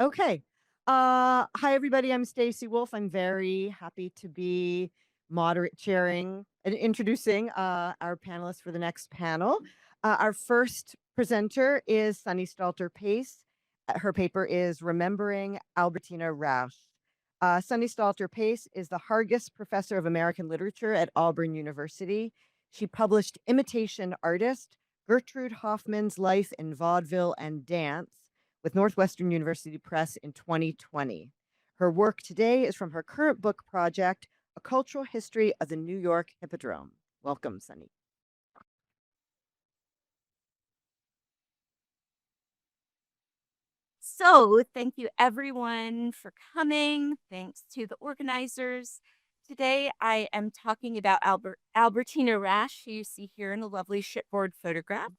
Okay. Hi everybody. I'm Stacy Wolf. I'm very happy to be moderate chairing and introducing our panelists for the next panel. Our first presenter is Sunny Stalter-Pace. Her paper is Remembering Albertina Rasch. Sunny Stalter-Pace is the Hargis Professor of American Literature at Auburn University. She published Imitation Artist, Gertrude Hoffman's Life in Vaudeville and Dance with Northwestern University Press in 2020. Her work today is from her current book project, A Cultural History of the New York Hippodrome. Welcome, Sunny. So, thank you everyone for coming. Thanks to the organizers. Today, I am talking about Albertina Rasch, who you see here in a lovely shipboard photograph.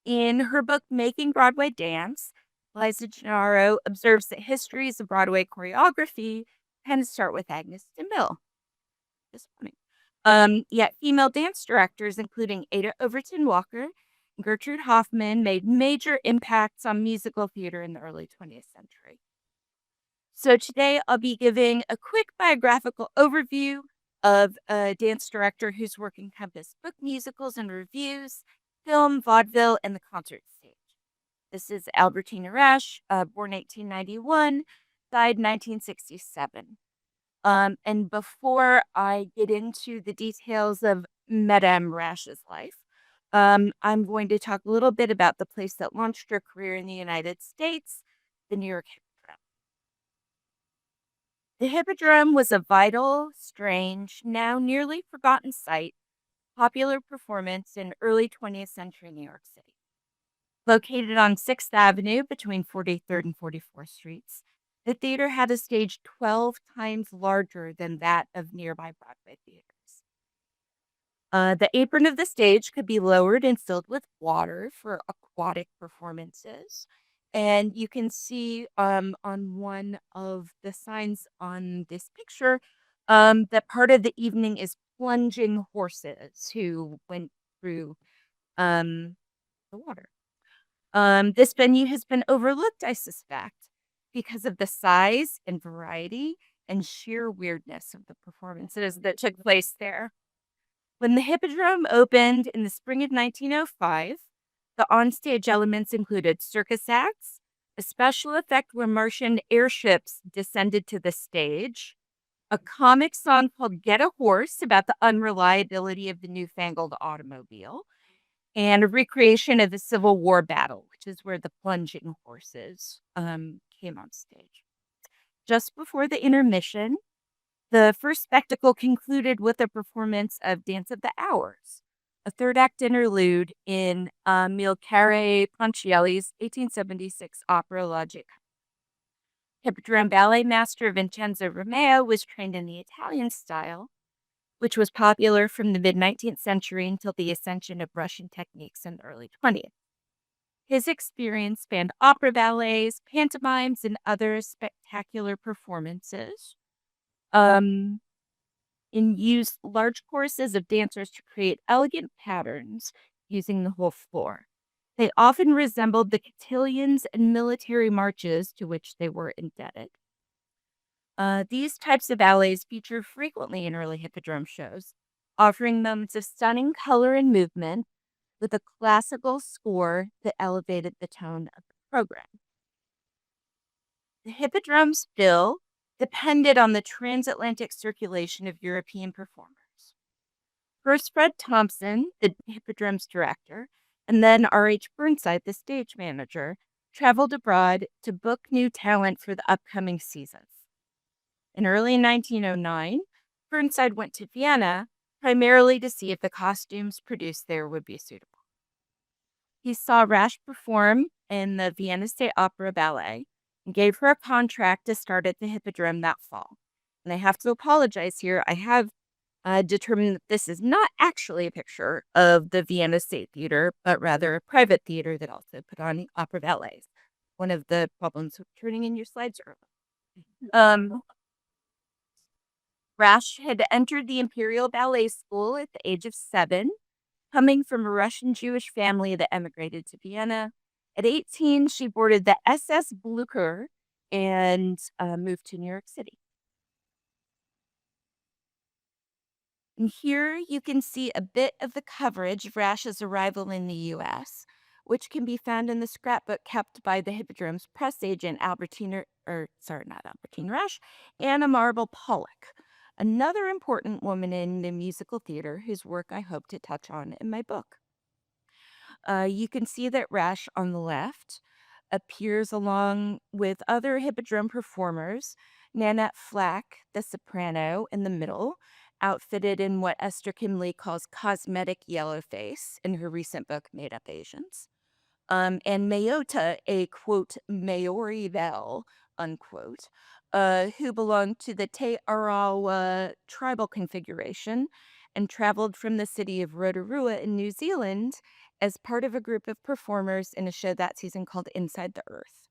In her book, Making Broadway Dance, Liza Gennaro observes that histories of Broadway choreography tend to start with Agnes DeMille. Yet female dance directors, including Ada Overton Walker and Gertrude Hoffmann, made major impacts on musical theater in the early 20th century. So today I'll be giving a quick biographical overview of a dance director whose work encompassed book musicals and reviews, film, vaudeville, and the concert stage. This is Albertina Rasch, born 1891, died 1967. And before I get into the details of Madame Rasch's life, I'm going to talk a little bit about the place that launched her career in the United States, the New York Hippodrome. The Hippodrome was a vital, strange, now nearly forgotten sight, popular performance in early 20th century New York City. Located on 6th Avenue between 43rd and 44th Streets, the theater had a stage 12 times larger than that of nearby Broadway theaters. The apron of the stage could be lowered and filled with water for aquatic performances. And you can see on one of the signs on this picture that part of the evening is plunging horses who went through the water. This venue has been overlooked, I suspect, because of the size and variety and sheer weirdness of the performances that took place there. When the Hippodrome opened in the spring of 1905, the onstage elements included circus acts, a special effect where Martian airships descended to the stage, a comic song called Get a Horse about the unreliability of the newfangled automobile, and a recreation of the Civil War battle, which is where the plunging horses came on stage. Just before the intermission, the first spectacle concluded with a performance of Dance of the Hours, a third act interlude in Amilcare Ponchielli's 1876 opera La Gioconda. Hippodrome ballet master Vincenzo Romeo was trained in the Italian style, which was popular from the mid-19th century until the ascension of Russian techniques in the early 20th. His experience spanned opera ballets, pantomimes, and other spectacular performances. In used large choruses of dancers to create elegant patterns using the whole floor. They often resembled the cotillions and military marches to which they were indebted. These types of ballets featured frequently in early Hippodrome shows, offering moments of stunning color and movement with a classical score that elevated the tone of the program. The Hippodrome's bill depended on the transatlantic circulation of European performers. First, Fred Thompson, the Hippodrome's director, and then R.H. Burnside, the stage manager, traveled abroad to book new talent for the upcoming seasons. In early 1909, Burnside went to Vienna primarily to see if the costumes produced there would be suitable. He saw Rasch perform in the Vienna State Opera Ballet and gave her a contract to start at the Hippodrome that fall. And I have to apologize here. I have determined that this is not actually a picture of the Vienna State Theater, but rather a private theater that also put on opera ballets. One of the problems with turning in your slides early. Rasch had entered the Imperial Ballet School at the age of 7, coming from a Russian Jewish family that emigrated to Vienna. At 18, she boarded the SS Blucher and moved to New York City. And here you can see a bit of the coverage of Rasch's arrival in the U.S., which can be found in the scrapbook kept by the Hippodrome's press agent, not Albertina Rasch, Anna Marble Pollock, another important woman in the musical theater whose work I hope to touch on in my book. You can see that Rasch on the left appears along with other Hippodrome performers, Nanette Flack, the soprano, in the middle, outfitted in what Esther Kimley calls cosmetic yellow face in her recent book, Made Up Asians. And Mayota, a quote, Maori Belle, unquote, who belonged to the Te Arawa tribal configuration and traveled from the city of Rotorua in New Zealand as part of a group of performers in a show that season called Inside the Earth.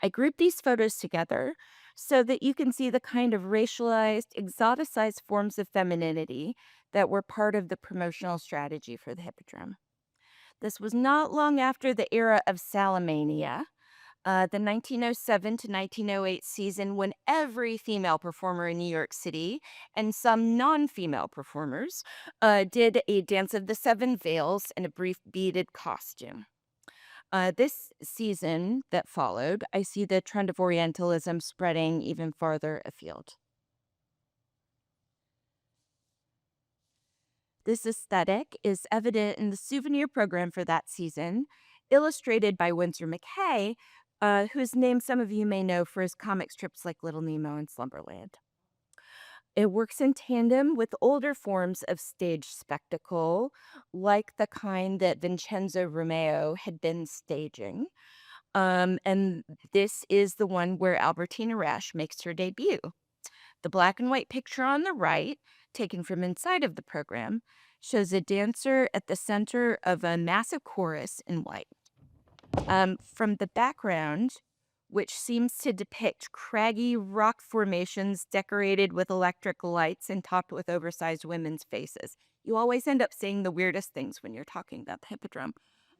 I grouped these photos together so that you can see the kind of racialized, exoticized forms of femininity that were part of the promotional strategy for the Hippodrome. This was not long after the era of Salamania, the 1907 to 1908 season, when every female performer in New York City and some non-female performers did a Dance of the Seven Veils in a brief beaded costume. This season that followed, I see the trend of Orientalism spreading even farther afield. This aesthetic is evident in the souvenir program for that season, illustrated by Winsor McKay, whose name some of you may know for his comic strips like Little Nemo and Slumberland. It works in tandem with older forms of stage spectacle, like the kind that Vincenzo Romeo had been staging. And this is the one where Albertina Rasch makes her debut. The black and white picture on the right, taken from inside of the program, shows a dancer at the center of a massive chorus in white. From the background, which seems to depict craggy rock formations decorated with electric lights and topped with oversized women's faces. You always end up saying the weirdest things when you're talking about the Hippodrome.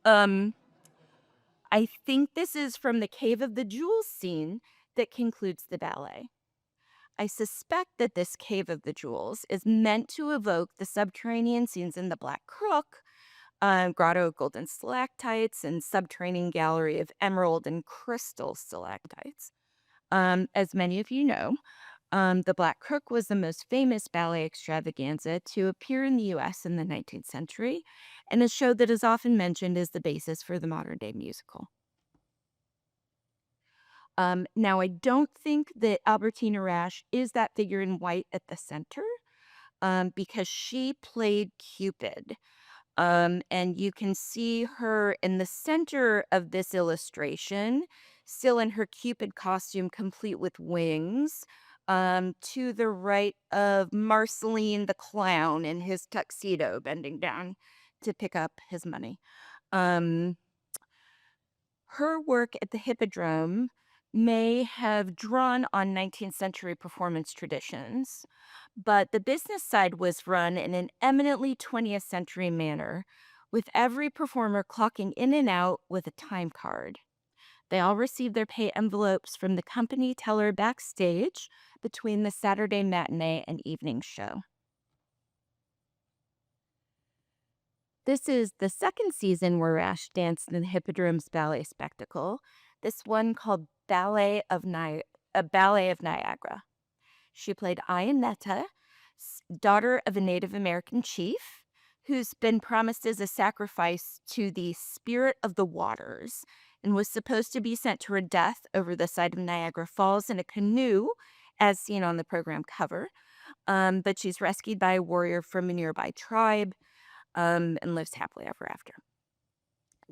I think this is from the Cave of the Jewels scene that concludes the ballet. I suspect that this Cave of the Jewels is meant to evoke the subterranean scenes in the Black Crook, grotto of golden stalactites, and subterranean gallery of emerald and crystal stalactites. As many of you know, the Black Crook was the most famous ballet extravaganza to appear in the U.S. in the 19th century, and a show that is often mentioned as the basis for the modern-day musical. Now, I don't think that Albertina Rasch is that figure in white at the center, because she played Cupid. And you can see her in the center of this illustration, still in her Cupid costume, complete with wings, to the right of Marceline the clown in his tuxedo, bending down to pick up his money. Her work at the Hippodrome may have drawn on 19th century performance traditions, but the business side was run in an eminently 20th century manner, with every performer clocking in and out with a time card. They all received their pay envelopes from the company teller backstage between the Saturday matinee and evening show. This is the second season where Rasch danced in the Hippodrome's ballet spectacle, this one called Ballet of Niagara. She played Ionetta, daughter of a Native American chief, who's been promised as a sacrifice to the spirit of the waters and was supposed to be sent to her death over the side of Niagara Falls in a canoe, as seen on the program cover. But she's rescued by a warrior from a nearby tribe, and lives happily ever after.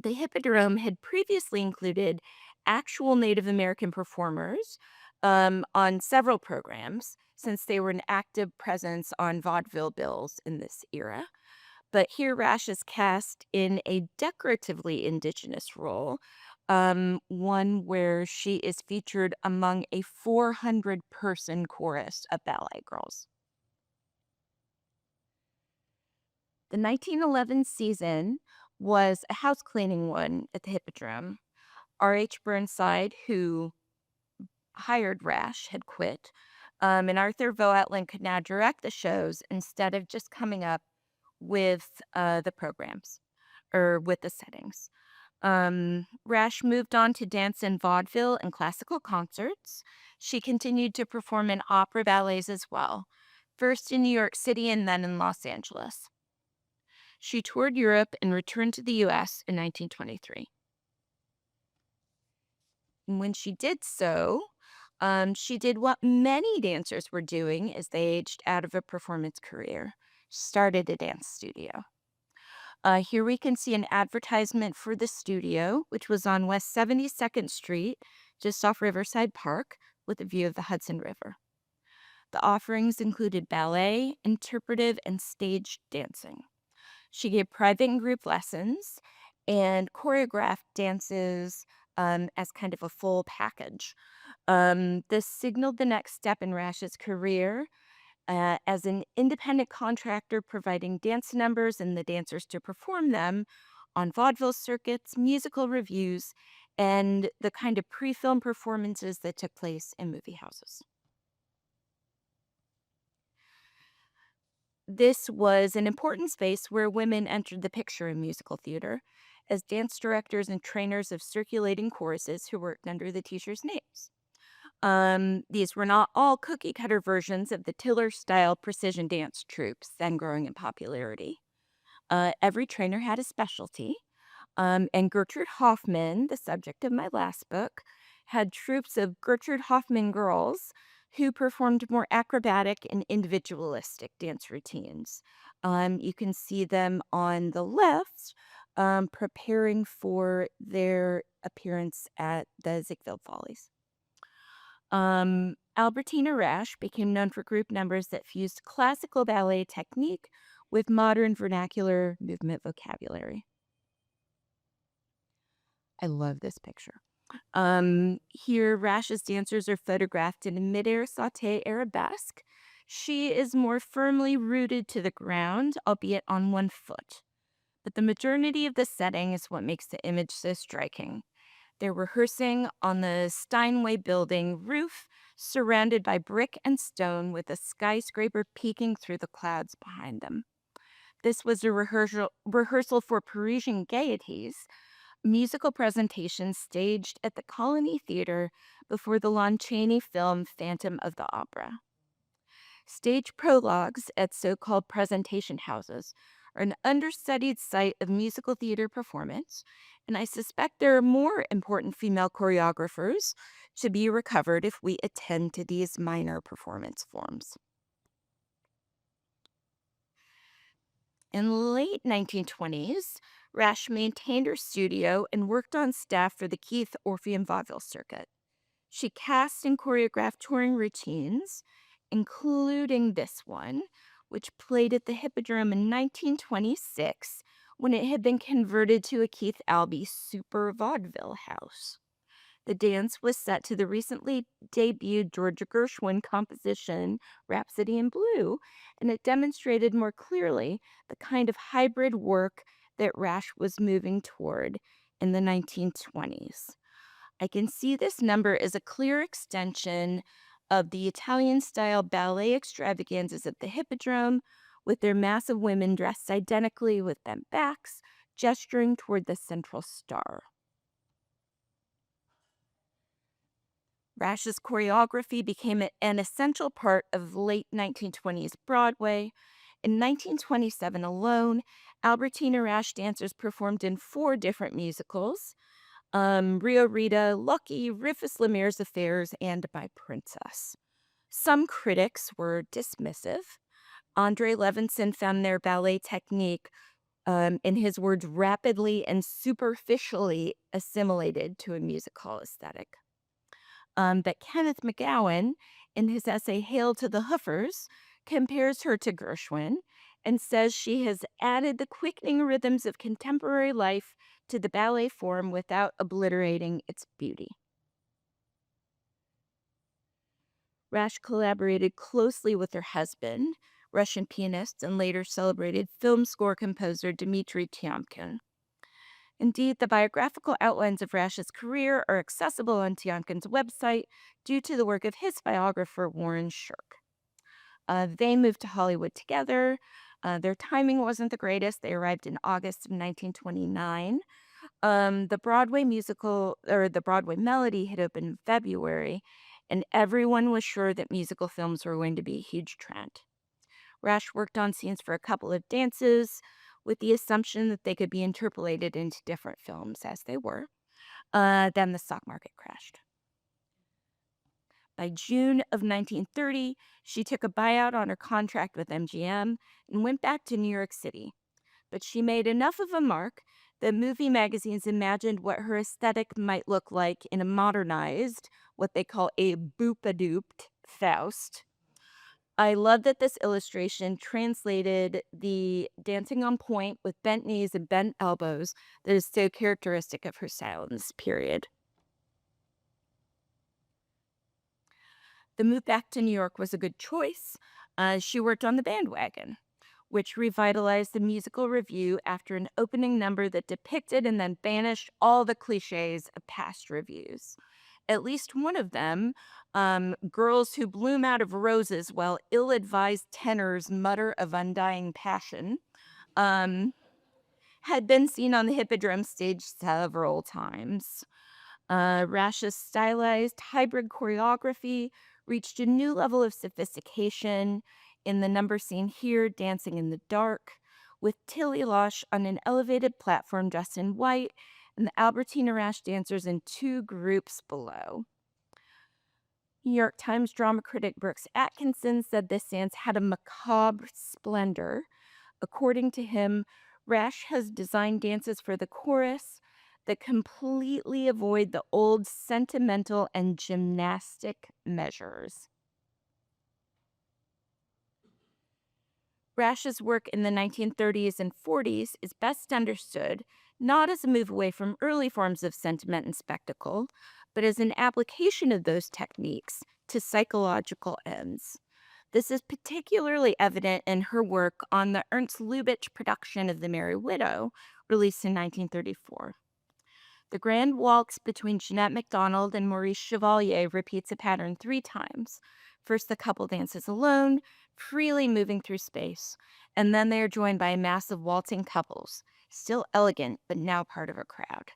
The Hippodrome had previously included actual Native American performers on several programs, since they were an active presence on vaudeville bills in this era. But here Rasch is cast in a decoratively indigenous role, one where she is featured among a 400-person chorus of ballet girls. The 1911 season was a house cleaning one at the Hippodrome. R.H. Burnside, who hired Rasch, had quit, and Arthur Voatlin could now direct the shows instead of just coming up with the programs or with the settings. Rasch moved on to dance in vaudeville and classical concerts. She continued to perform in opera ballets as well, first in New York City and then in Los Angeles. She toured Europe and returned to the U.S. in 1923. And when she did so, she did what many dancers were doing as they aged out of a performance career, started a dance studio. Here we can see an advertisement for the studio, which was on West 72nd Street, just off Riverside Park, with a view of the Hudson River. The offerings included ballet, interpretive, and stage dancing. She gave private and group lessons and choreographed dances as kind of a full package. This signaled the next step in Rasch's career as an independent contractor providing dance numbers and the dancers to perform them on vaudeville circuits, musical reviews, and the kind of pre-film performances that took place in movie houses. This was an important space where women entered the picture in musical theater as dance directors and trainers of circulating choruses who worked under the teachers' names. These were not all cookie cutter versions of the Tiller style precision dance troupes then growing in popularity. Every trainer had a specialty. And Gertrude Hoffman, the subject of my last book, had troupes of Gertrude Hoffman girls who performed more acrobatic and individualistic dance routines. You can see them on the left preparing for their appearance at the Ziegfeld Follies. Albertina Rasch became known for group numbers that fused classical ballet technique with modern vernacular movement vocabulary. I love this picture. Here, Rasch's dancers are photographed in a midair sauté arabesque. She is more firmly rooted to the ground, albeit on one foot. But the modernity of the setting is what makes the image so striking. They're rehearsing on the Steinway building roof, surrounded by brick and stone with a skyscraper peeking through the clouds behind them. This was a rehearsal for Parisian gaieties, musical presentations staged at the Colony Theater before the Lon Chaney film Phantom of the Opera. Stage prologues at so-called presentation houses are an understudied site of musical theater performance, and I suspect there are more important female choreographers to be recovered if we attend to these minor performance forms. In the late 1920s, Rasch maintained her studio and worked on staff for the Keith Orpheum Vaudeville circuit. She cast and choreographed touring routines, including this one, which played at the Hippodrome in 1926 when it had been converted to a Keith Albee super vaudeville house. The dance was set to the recently debuted Georgia Gershwin composition, Rhapsody in Blue, and it demonstrated more clearly the kind of hybrid work that Rasch was moving toward in the 1920s. I can see this number as a clear extension of the Italian-style ballet extravaganzas at the Hippodrome, with their mass of women dressed identically with bent backs, gesturing toward the central star. Rasch's choreography became an essential part of late 1920s Broadway. In 1927 alone, Albertina Rasch dancers performed in 4 different musicals: Rio Rita, Lucky, Rufus Lemaire's Affairs, and My Princess. Some critics were dismissive. Andre Levinson found their ballet technique, in his words, rapidly and superficially assimilated to a musical aesthetic. But Kenneth McGowan, in his essay Hail to the Hoofers, compares her to Gershwin and says she has added the quickening rhythms of contemporary life to the ballet form without obliterating its beauty. Rasch collaborated closely with her husband, Russian pianist and later celebrated film score composer Dmitri Tiomkin. Indeed, the biographical outlines of Rasch's career are accessible on Tiomkin's website due to the work of his biographer, Warren Shirk. They moved to Hollywood together. Their timing wasn't the greatest. They arrived in August of 1929. The Broadway musical, or the Broadway Melody, had opened in February, and everyone was sure that musical films were going to be a huge trend. Rasch worked on scenes for a couple of dances with the assumption that they could be interpolated into different films, as they were. Then the stock market crashed. By June of 1930, she took a buyout on her contract with MGM and went back to New York City. But she made enough of a mark that movie magazines imagined what her aesthetic might look like in a modernized, what they call a boop-a-dooped Faust. I love that this illustration translated the dancing on point with bent knees and bent elbows that is so characteristic of her style in this period. The move back to New York was a good choice. She worked on the bandwagon, which revitalized the musical revue after an opening number that depicted and then banished all the cliches of past revues. At least one of them, girls who bloom out of roses while ill-advised tenors mutter of undying passion, had been seen on the Hippodrome stage several times. Rasch's stylized hybrid choreography reached a new level of sophistication in the number seen here, Dancing in the Dark, with Tilly Losch on an elevated platform dressed in white and the Albertina Rasch dancers in two groups below. New York Times drama critic Brooks Atkinson said this dance had a macabre splendor. According to him, Rasch has designed dances for the chorus that completely avoid the old sentimental and gymnastic measures. Rasch's work in the 1930s and 40s is best understood not as a move away from early forms of sentiment and spectacle, but as an application of those techniques to psychological ends. This is particularly evident in her work on the Ernst Lubitsch production of The Merry Widow, released in 1934. The grand waltz between Jeanette MacDonald and Maurice Chevalier repeats a pattern 3 times. First, the couple dances alone, freely moving through space, and then they are joined by a mass of waltzing couples, still elegant, but now part of a crowd.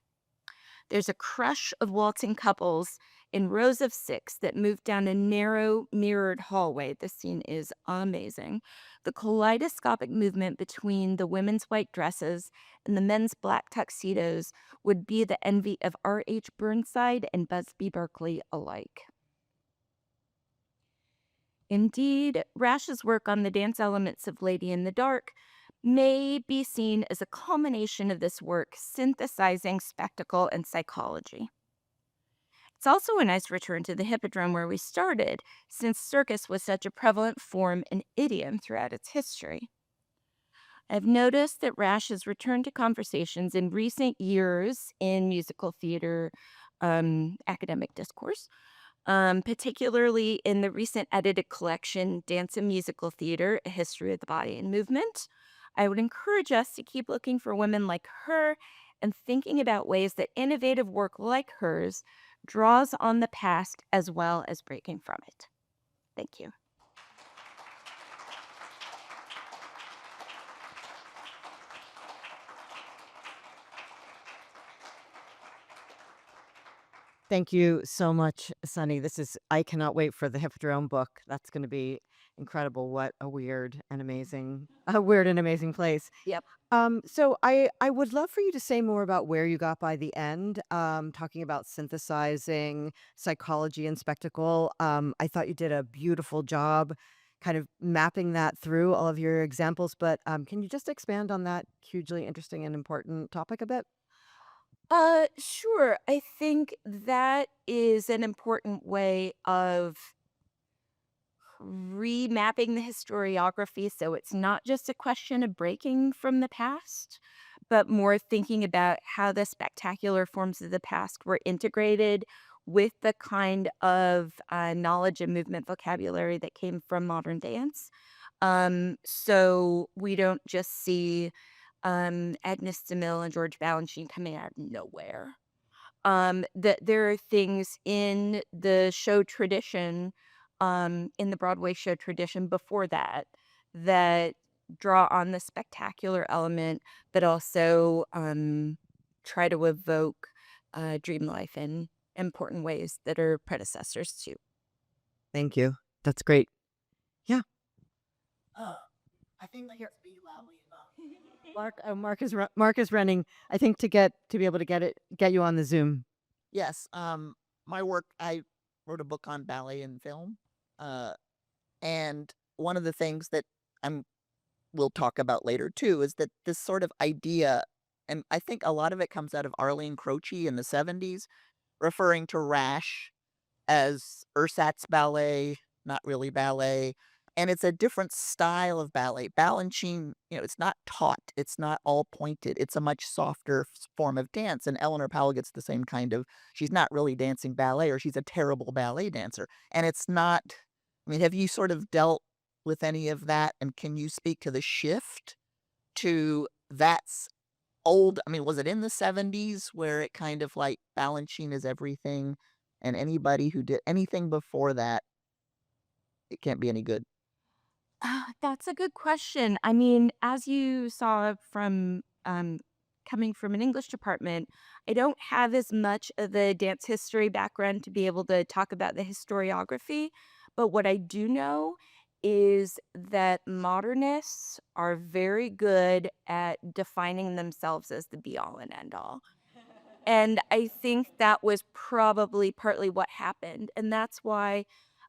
There's a crush of waltzing couples in rows of 6 that move down a narrow, mirrored hallway. The scene is amazing. The kaleidoscopic movement between the women's white dresses and the men's black tuxedos would be the envy of R.H. Burnside and Busby Berkeley alike. Indeed, Rasch's work on the dance elements of Lady in the Dark may be seen as a culmination of this work synthesizing spectacle and psychology. It's also a nice return to the Hippodrome where we started, since circus was such a prevalent form and idiom throughout its history. I've noticed that Rasch has returned to conversations in recent years in musical theater academic discourse, particularly in the recent edited collection, Dance and Musical Theater, A History of the Body and Movement. I would encourage us to keep looking for women like her and thinking about ways that innovative work like hers draws on the past as well as breaking from it. Thank you. Thank you so much, Sunny. I cannot wait for the Hippodrome book. That's going to be incredible. What a weird and amazing place. Yep. So I would love for you to say more about where you got by the end, talking about synthesizing psychology and spectacle. I thought you did a beautiful job kind of mapping that through all of your examples, but can you just expand on that hugely interesting and important topic a bit? Sure. I think that is an important way of remapping the historiography so it's not just a question of breaking from the past, but more thinking about how the spectacular forms of the past were integrated with the kind of knowledge and movement vocabulary that came from modern dance. So we don't just see Agnes DeMille and George Balanchine coming out of nowhere. That there are things in the show tradition, in the Broadway show tradition before that, that draw on the spectacular element, but also try to evoke dream life in important ways that are predecessors to. Thank you. That's great. Yeah. I think here. Mark is running. I think to be able to get you on the Zoom. Yes. My work, I wrote a book on ballet and film. And one of the things that I'm we'll talk about later too is that this sort of idea, and I think a lot of it comes out of Arlene Croce in the 70s, referring to Rasch as ersatz ballet, not really ballet. And it's a different style of ballet. Balanchine, it's not taut. It's not all pointed. It's a much softer form of dance. And Eleanor Powell gets the same kind of, she's not really dancing ballet, or she's a terrible ballet dancer. And it's not, I mean, have you sort of dealt with any of that? And can you speak to the shift to that's old? I mean, was it in the 70s where it kind of like Balanchine is everything, and anybody who did anything before that, it can't be any good? That's a good question. I mean, as you saw from coming from an English department, I don't have as much of the dance history background to be able to talk about the historiography. But what I do know is that modernists are very good at defining themselves as the be all and end all. And I think that was probably partly what happened. And that's why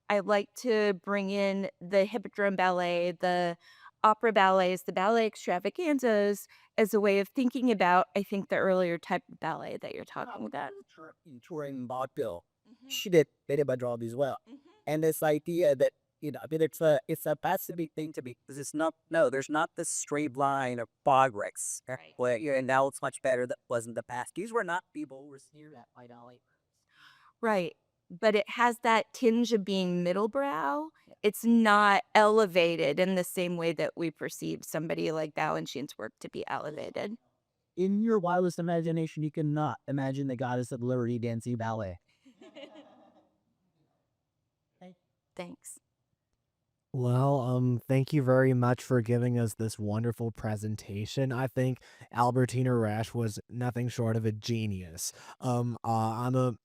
I like to bring in the Hippodrome Ballet, the opera ballets, the ballet extravaganzas as a way of thinking about, I think, the earlier type of ballet that you're talking about. In touring vaudeville, Mhm. she did very much all as well. Mhm. And this idea that, I mean, it's a fascinating thing to me because it's not, no, there's not this straight line of progress Right. where, now it's much better that was in the past. These were not people who were sneered at by Dolly. Right. But it has that tinge of being middle brow. It's not elevated in the same way that we perceive somebody like Balanchine's work to be elevated. In your wildest imagination, you cannot imagine the goddess of liberty dancing ballet. Thanks. Well, thank you very much for giving us this wonderful presentation. I think Albertina Rasch was nothing short of a genius. I'm a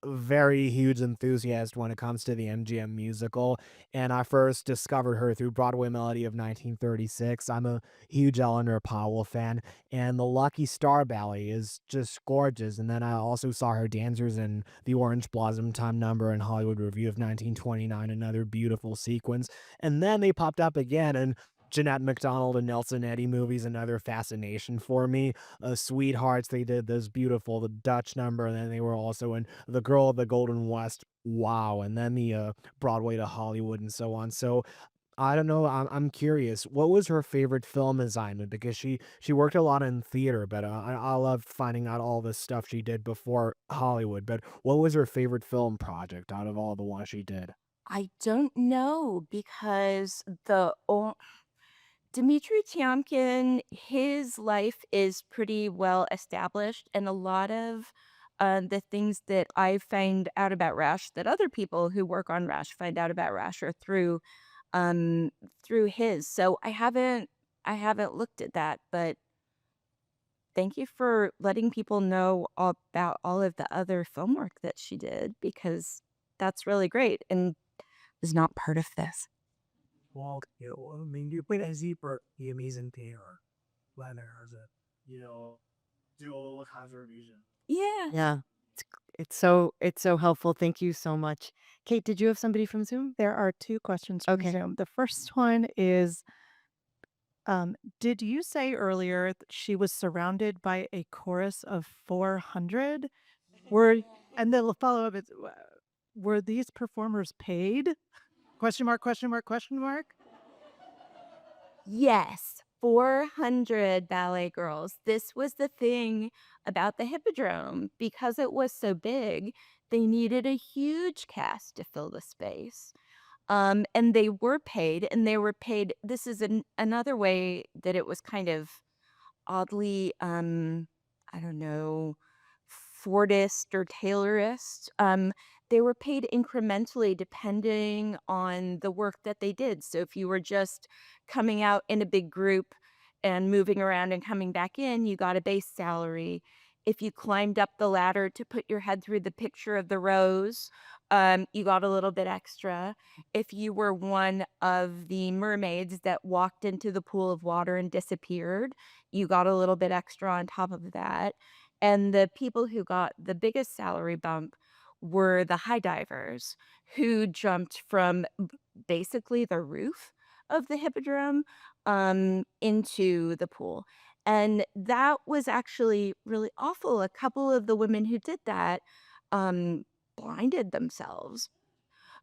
very huge enthusiast when it comes to the MGM musical, and I first discovered her through Broadway Melody of 1936. I'm a huge Eleanor Powell fan, and the Lucky Star Ballet is just gorgeous. And then I also saw her dancers in the Orange Blossom Time number in Hollywood Review of 1929, another beautiful sequence. And then they popped up again in Jeanette MacDonald and Nelson Eddy movies, another fascination for me. Sweethearts, they did this beautiful the Dutch number, and then they were also in The Girl of the Golden West. Wow, and then the Broadway to Hollywood and so on. So I don't know. I'm curious. What was her favorite film assignment? Because she worked a lot in theater, but I loved finding out all the stuff she did before Hollywood. But what was her favorite film project out of all the ones she did? I don't know because Dmitri Tiomkin, his life is pretty well established, and a lot of the things that I find out about Rash that other people who work on Rash find out about Rash are um, through his. So I haven't looked at that, but thank you for letting people know about all of the other film work that she did because that's really great and is not part of this. Well, I mean, you put a zipper, the amazing pair. Planner, is it? Do a little contribution. Yeah. Yeah. It's so helpful. Thank you so much. Kate, did you have somebody from Zoom? There are two questions from Okay. Zoom. The first one is, did you say earlier that she was surrounded by a chorus of 400? Were and the follow-up is, were these performers paid? Question mark, question mark, question mark? Yes, 400 ballet girls. This was the thing about the Hippodrome. Because it was so big, they needed a huge cast to fill the space. And they were paid, and they were paid. This is another way that it was kind of oddly, I don't know, Fordist or Taylorist. They were paid incrementally depending on the work that they did. So if you were just coming out in a big group and moving around and coming back in, you got a base salary. If you climbed up the ladder to put your head through the picture of the rose, you got a little bit extra. If you were one of the mermaids that walked into the pool of water and disappeared, you got a little bit extra on top of that. And the people who got the biggest salary bump were the high divers who jumped from basically the roof of the hippodrome into the pool. And that was actually really awful. A couple of the women who did that um, blinded themselves,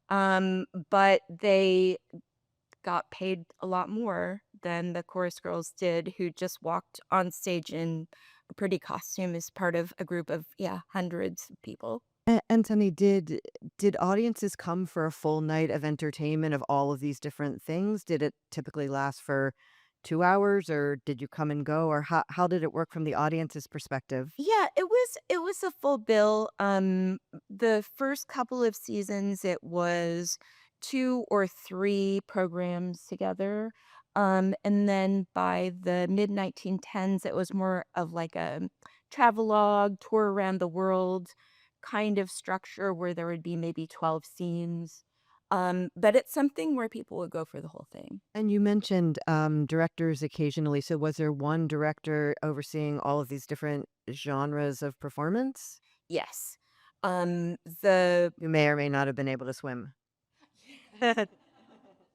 but they got paid a lot more than the chorus girls did, who just walked on stage in a pretty costume as part of a group of, hundreds of people. And Sunny, did audiences come for a full night of entertainment of all of these different things? Did it typically last for 2 hours, or did you come and go, or how did it work from the audience's perspective? Yeah, it was a full bill. The first couple of seasons it was 2 or 3 programs together. And then by the mid 1910s it was more of like a travelogue, tour around the world kind of structure where there would be maybe 12 scenes. But it's something where people would go for the whole thing. And you mentioned directors occasionally. So was there one director overseeing all of these different genres of performance? Yes. The You may or may not have been able to swim.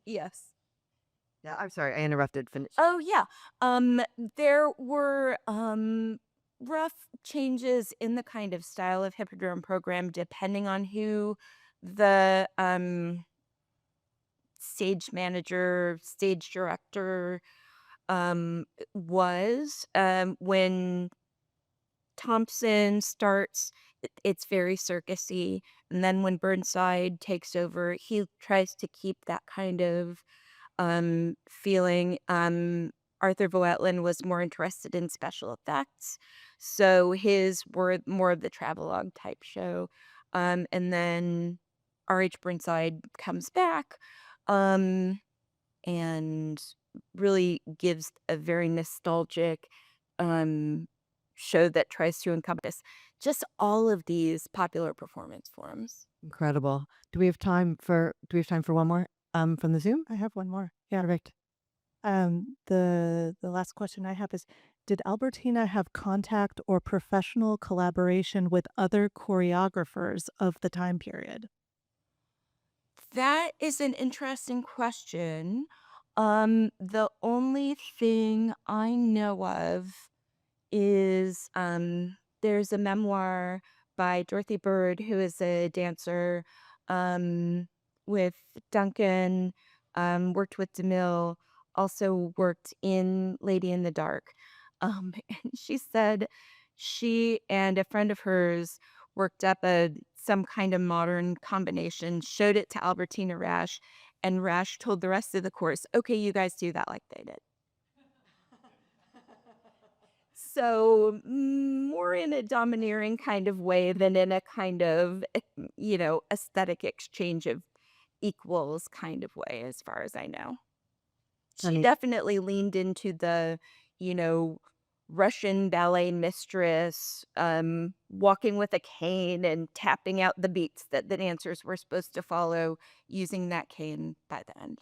yes. Yeah, I'm sorry, I interrupted. Finish. Oh yeah. There were rough changes in the kind of style of hippodrome program depending on who the stage manager, stage director was. When Thompson starts, it's very circusy, and then when Burnside takes over, he tries to keep that kind of feeling. Arthur Voetlin was more interested in special effects, so his were more of the travelogue type show. And then R.H. Burnside comes back and really gives a very nostalgic um, show that tries to encompass just all of these popular performance forms. Incredible. Do we have time for one more from the Zoom? I have one more. Yeah. Perfect. The last question I have is, did Albertina have contact or professional collaboration with other choreographers of the time period? That is an interesting question. The only thing I know of is there's a memoir by Dorothy Bird, who is a dancer um, with Duncan, worked with DeMille, also worked in Lady in the Dark. And she said she and a friend of hers worked up some kind of modern combination, showed it to Albertina Rasch, and Rasch told the rest of the course, okay, you guys do that like they did. So more in a domineering kind of way than in a kind of, aesthetic exchange of equals kind of way, as far as I know. She Sunny, definitely leaned into the, you know, Russian ballet mistress, walking with a cane and tapping out the beats that the dancers were supposed to follow using that cane by the end.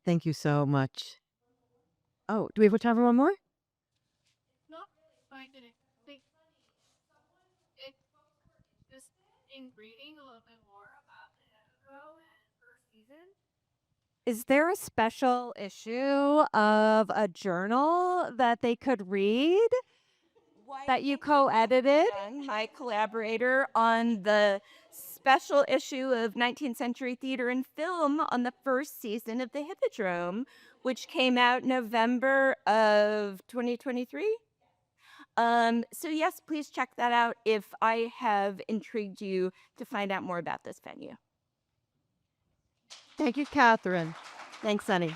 thank you so much. Oh, do we have time for one more? Not really find it. Think it just in reading a little bit more about Hannibal and her season. Is there a special issue of a journal that they could read that you co-edited? My collaborator on the special issue of 19th Century Theater and Film on the first season of the Hippodrome, which came out November of 2023. So yes, please check that out if I have intrigued you to find out more about this venue. Thank you, Kathryn. Thanks, Sunny.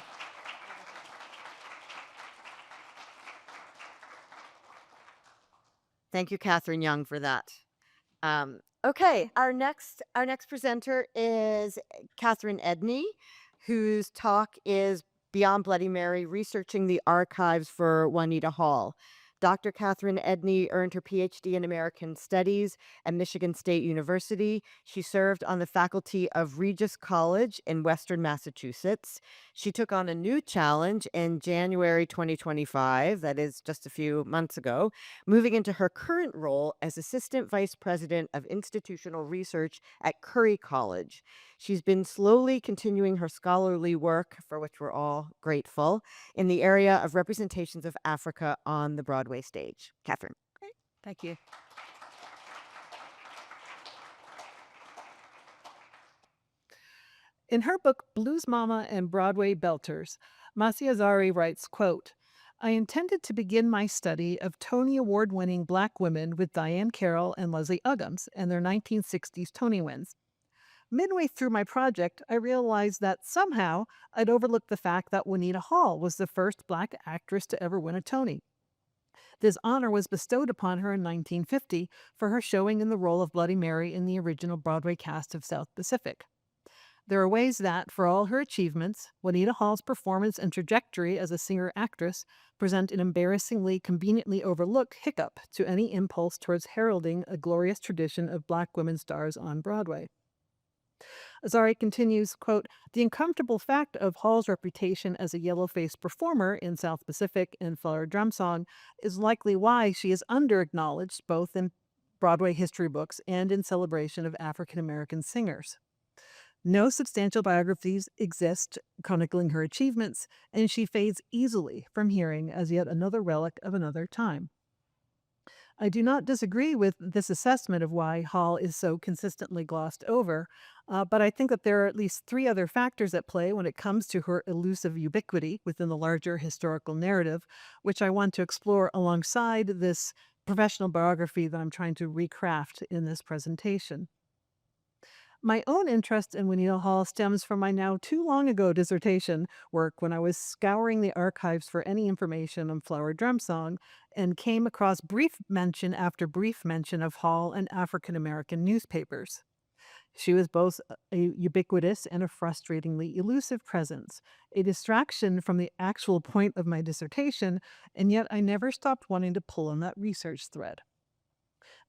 Thank you, Catherine Young, for that. Okay, our next presenter is Kathryn Edney, whose talk is Beyond Bloody Mary: Researching the Archives for Juanita Hall. Dr. Kathryn Edney earned her PhD in American Studies at Michigan State University. She served on the faculty of Regis College in Western Massachusetts. She took on a new challenge in January 2025, that is just a few months ago, moving into her current role as Assistant Vice President of Institutional Research at Curry College. She's been slowly continuing her scholarly work, for which we're all grateful, in the area of representations of Africa on the Broadway stage. Catherine. Thank you. In her book, Blues Mama and Broadway Belters, Masih Azari writes, quote, I intended to begin my study of Tony Award-winning Black women with Diane Carroll and Leslie Uggams and their 1960s Tony wins. Midway through my project, I realized that somehow I'd overlooked the fact that Juanita Hall was the first Black actress to ever win a Tony. This honor was bestowed upon her in 1950 for her showing in the role of Bloody Mary in the original Broadway cast of South Pacific. There are ways that, for all her achievements, Juanita Hall's performance and trajectory as a singer-actress present an embarrassingly conveniently overlooked hiccup to any impulse towards heralding a glorious tradition of Black women stars on Broadway. Azari continues, quote, the uncomfortable fact of Hall's reputation as a yellow-faced performer in South Pacific and Flower Drum Song is likely why she is under-acknowledged both in Broadway history books and in celebration of African-American singers. No substantial biographies exist chronicling her achievements, and she fades easily from hearing as yet another relic of another time. I do not disagree with this assessment of why Hall is so consistently glossed over, but I think that there are at least three other factors at play when it comes to her elusive ubiquity within the larger historical narrative, which I want to explore alongside this professional biography that I'm trying to recraft in this presentation. My own interest in Juanita Hall stems from my now too long ago dissertation work when I was scouring the archives for any information on Flower Drum Song and came across brief mention after brief mention of Hall in African American newspapers. She was both a ubiquitous and a frustratingly elusive presence, a distraction from the actual point of my dissertation, and yet I never stopped wanting to pull on that research thread.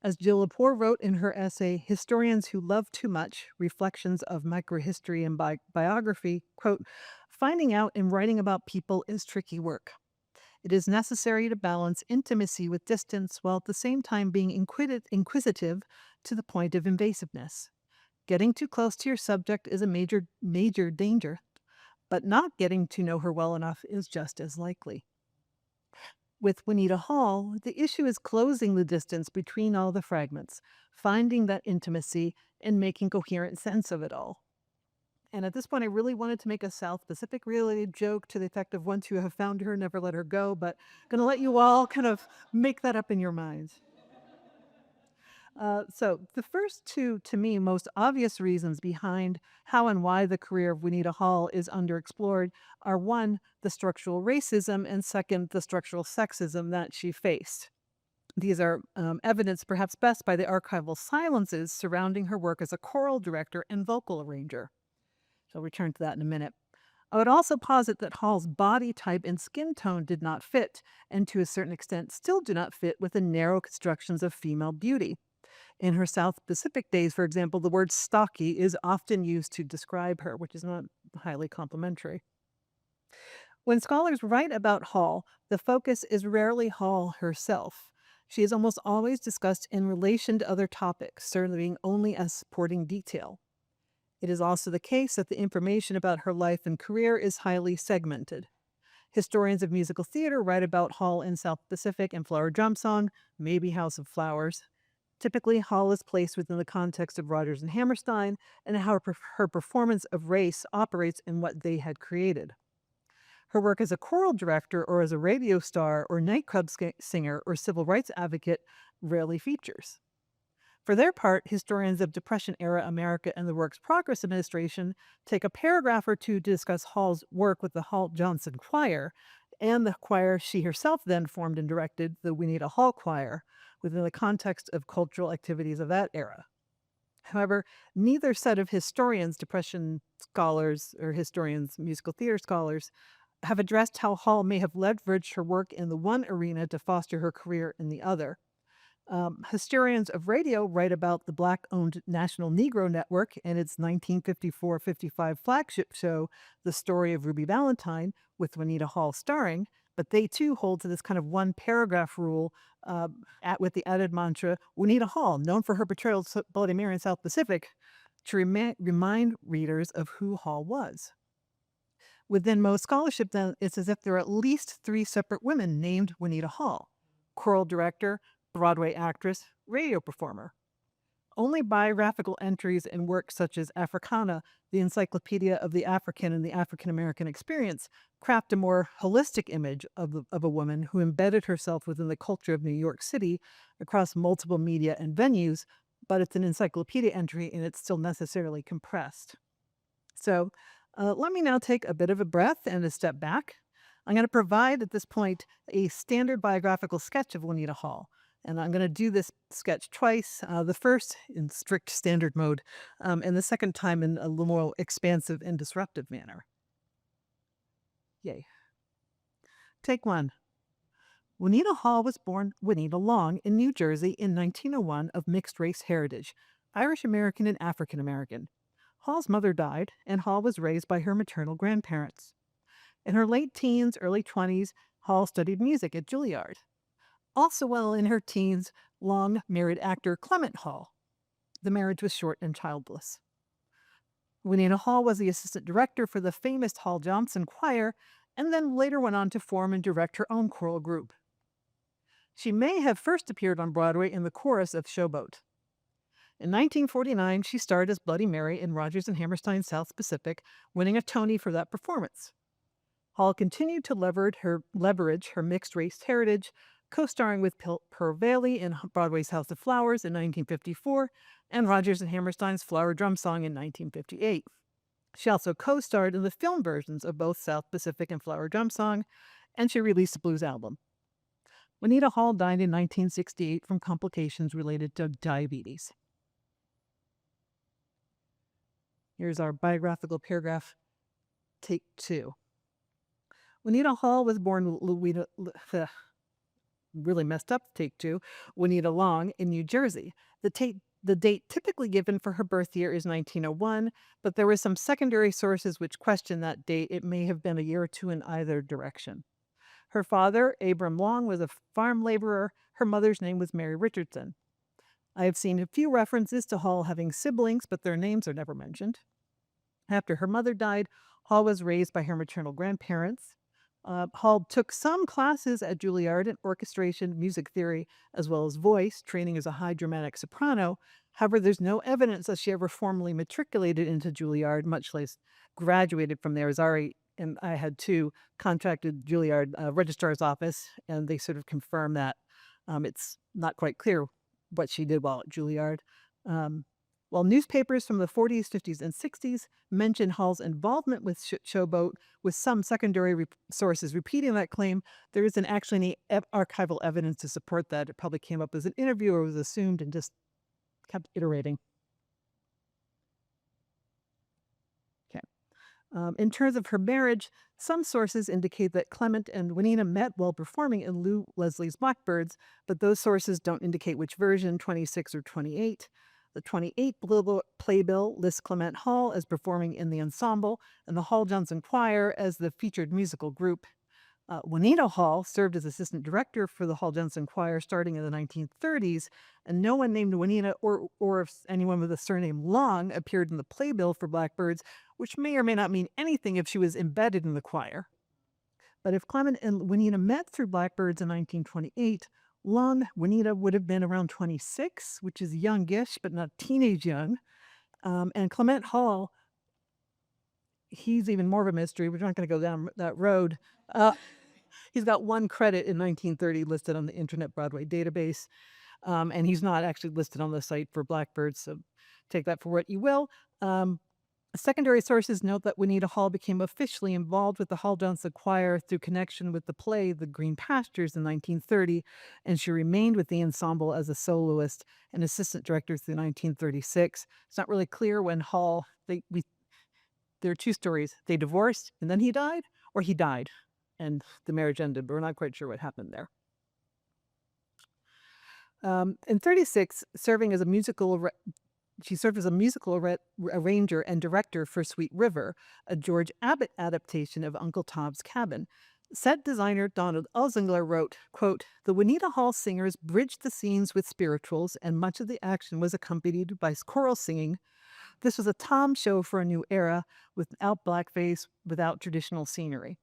As Jill Lepore wrote in her essay, Historians Who Love Too Much, Reflections of Microhistory and Biography, quote, finding out and writing about people is tricky work. It is necessary to balance intimacy with distance while at the same time being inquisitive to the point of invasiveness. Getting too close to your subject is a major danger, but not getting to know her well enough is just as likely. With Juanita Hall, the issue is closing the distance between all the fragments, finding that intimacy, and making coherent sense of it all. And at this point, I really wanted to make a South Pacific related joke to the effect of once you have found her, never let her go, but I'm going to let you all kind of make that up in your minds. So the first two, to me, most obvious reasons behind how and why the career of Juanita Hall is underexplored are one, the structural racism, and second, the structural sexism that she faced. These are evidenced perhaps best by the archival silences surrounding her work as a choral director and vocal arranger. I'll return to that in a minute. I would also posit that Hall's body type and skin tone did not fit, and to a certain extent still do not fit with the narrow constructions of female beauty. In her South Pacific days, for example, the word stocky is often used to describe her, which is not highly complimentary. When scholars write about Hall, the focus is rarely Hall herself. She is almost always discussed in relation to other topics, serving only as supporting detail. It is also the case that the information about her life and career is highly segmented. Historians of musical theater write about Hall in South Pacific and Flower Drum Song, maybe House of Flowers. Typically, Hall is placed within the context of Rodgers and Hammerstein and how her performance of race operates in what they had created. Her work as a choral director or as a radio star or nightclub singer or civil rights advocate rarely features. For their part, historians of Depression-era America and the Works Progress Administration take a paragraph or two to discuss Hall's work with the Hall-Johnson Choir and the choir she herself then formed and directed, the Juanita Hall Choir, within the context of cultural activities of that era. However, neither set of historians, Depression scholars or historians, musical theater scholars, have addressed how Hall may have leveraged her work in the one arena to foster her career in the other. Historians of radio write about the Black-owned National Negro Network and its 1954-55 flagship show, The Story of Ruby Valentine, with Juanita Hall starring, but they too hold to this kind of one-paragraph rule with the added mantra, Juanita Hall, known for her portrayal of Bloody Mary in South Pacific, to remind readers of who Hall was. Within most scholarship, then, it's as if there are at least 3 separate women named Juanita Hall: choral director, Broadway actress, radio performer. Only biographical entries in works such as Africana, the Encyclopedia of the African and the African American Experience, craft a more holistic image of a woman who embedded herself within the culture of New York City across multiple media and venues, but it's an encyclopedia entry and it's still necessarily compressed. So let me now take a bit of a breath and a step back. I'm going to provide at this point a standard biographical sketch of Juanita Hall. And I'm going to do this sketch twice, the first in strict standard mode, and the second time in a little more expansive and disruptive manner. Yay. Take 1. Juanita Hall was born Juanita Long in New Jersey in 1901 of mixed race heritage, Irish American and African American. Hall's mother died, and Hall was raised by her maternal grandparents. In her late teens, early 20s, Hall studied music at Juilliard. Also well in her teens, Long married actor Clement Hall. The marriage was short and childless. Juanita Hall was the assistant director for the famous Hall Johnson Choir, and then later went on to form and direct her own choral group. She may have first appeared on Broadway in the chorus of Showboat. In 1949, she starred as Bloody Mary in Rodgers and Hammerstein's South Pacific, winning a Tony for that performance. Hall continued to leverage her mixed-race heritage, co-starring with Pearl Bailey in Broadway's House of Flowers in 1954 and Rodgers and Hammerstein's Flower Drum Song in 1958. She also co-starred in the film versions of both South Pacific and Flower Drum Song, and she released a blues album. Juanita Hall died in 1968 from complications related to diabetes. Here's our biographical paragraph, take 2. Juanita Hall was born really messed up, take 2, Juanita Long in New Jersey. The date typically given for her birth year is 1901, but there were some secondary sources which question that date. It may have been a year or 2 in either direction. Her father, Abram Long, was a farm laborer. Her mother's name was Mary Richardson. I have seen a few references to Hall having siblings, but their names are never mentioned. After her mother died, Hall was raised by her maternal grandparents. Hall took some classes at Juilliard in orchestration, music theory, as well as voice, training as a high dramatic soprano. However, there's no evidence that she ever formally matriculated into Juilliard, much less graduated from there. Zari and I had too contacted Juilliard registrar's office, and they sort of confirmed that it's not quite clear what she did while at Juilliard. While newspapers from the 40s, 50s, and 60s mention Hall's involvement with Showboat, with some secondary sources repeating that claim, there isn't actually any archival evidence to support that. It probably came up as an interview or was assumed and just kept iterating. Okay. In terms of her marriage, some sources indicate that Clement and Juanita met while performing in Lou Leslie's Blackbirds, but those sources don't indicate which version, 26 or 28. The 28 playbill lists Clement Hall as performing in the ensemble and the Hall Johnson Choir as the featured musical group. Juanita Hall served as assistant director for the Hall Johnson Choir starting in the 1930s, and no one named Juanita or anyone with the surname Long appeared in the playbill for Blackbirds, which may or may not mean anything if she was embedded in the choir. But if Clement and Juanita met through Blackbirds in 1928, Juanita would have been around 26, which is youngish, but not teenage young. And Clement Hall, he's even more of a mystery. We're not going to go down that road. He's got 1 credit in 1930 listed on the Internet Broadway database, and he's not actually listed on the site for Blackbirds, so take that for what you will. Secondary sources note that Juanita Hall became officially involved with the Hall Dance Choir through connection with the play The Green Pastures in 1930, and she remained with the ensemble as a soloist and assistant director through 1936. It's not really clear when Hall, there are two stories. They divorced and then he died, or he died and the marriage ended, but we're not quite sure what happened there. In 36, she served as a musical arranger and director for Sweet River, a George Abbott adaptation of Uncle Tom's Cabin. Set designer Donald Elzingler wrote, quote, "The Juanita Hall singers bridged the scenes with spirituals, and much of the action was accompanied by choral singing. This was a Tom show for a new era, without blackface, without traditional scenery."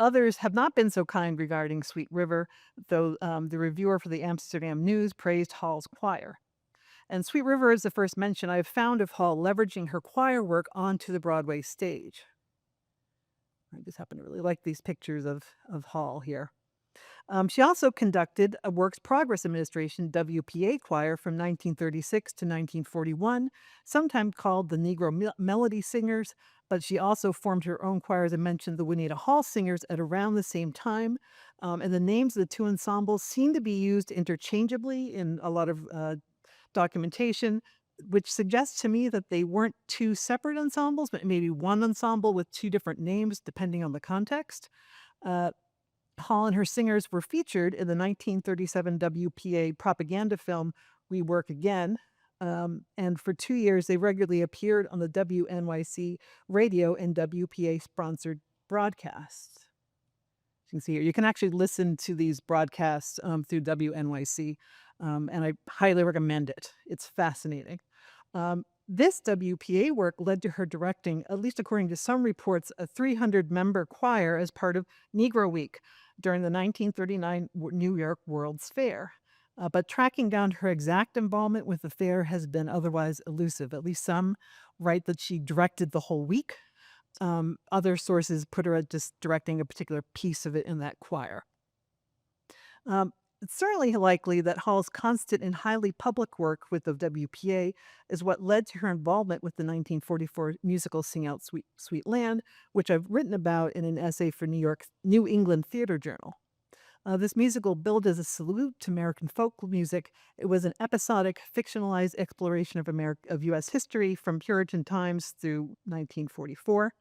Others have not been so kind regarding Sweet River, though the reviewer for the Amsterdam News praised Hall's choir. And Sweet River is the first mention I've found of Hall leveraging her choir work onto the Broadway stage. I just happen to really like these pictures of Hall here. She also conducted a Works Progress Administration WPA choir from 1936 to 1941, sometimes called the Negro Melody Singers, but she also formed her own choir, as I mentioned, the Juanita Hall Singers, at around the same time. And the names of the two ensembles seem to be used interchangeably in a lot of documentation, which suggests to me that they weren't two separate ensembles, but maybe one ensemble with two different names, depending on the context. Hall and her singers were featured in the 1937 WPA propaganda film We Work Again, and for 2 years they regularly appeared on the WNYC radio and WPA-sponsored broadcasts. You can see here, you can actually listen to these broadcasts through WNYC, and I highly recommend it. It's fascinating. This WPA work led to her directing, at least according to some reports, a 300-member choir as part of Negro Week during the 1939 New York World's Fair. But tracking down her exact involvement with the fair has been otherwise elusive. At least some write that she directed the whole week. Other sources put her at just directing a particular piece of it in that choir. It's certainly likely that Hall's constant and highly public work with the WPA is what led to her involvement with the 1944 musical Sing Out Sweet, Sweet Land, which I've written about in an essay for New England Theater Journal. This musical, billed as a salute to American folk music, it was an episodic, fictionalized exploration of U.S. history from Puritan times through 1944.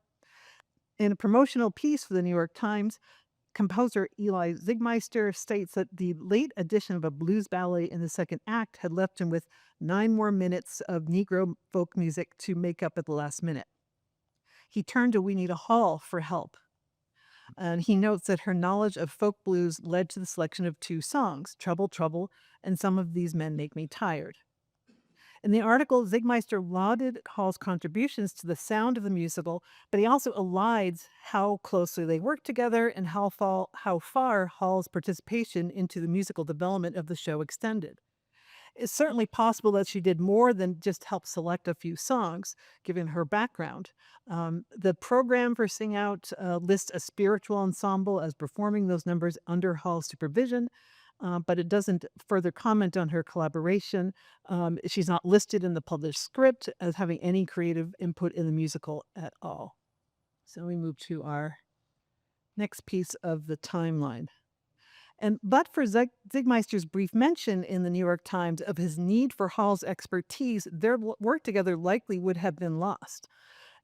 In a promotional piece for the New York Times, composer Eli Zygmeister states that the late addition of a blues ballet in the second act had left him with 9 more minutes of Negro folk music to make up at the last minute. He turned to Juanita Hall for help, and he notes that her knowledge of folk blues led to the selection of 2 songs, Trouble, Trouble, and Some of These Men Make Me Tired. In the article, Zygmeister lauded Hall's contributions to the sound of the musical, but he also elides how closely they worked together and how far Hall's participation into the musical development of the show extended. It's certainly possible that she did more than just help select a few songs, given her background. The program for Sing Out lists a spiritual ensemble as performing those numbers under Hall's supervision, but it doesn't further comment on her collaboration. She's not listed in the published script as having any creative input in the musical at all. So we move to our next piece of the timeline. But for Zygmeister's brief mention in the New York Times of his need for Hall's expertise, their work together likely would have been lost.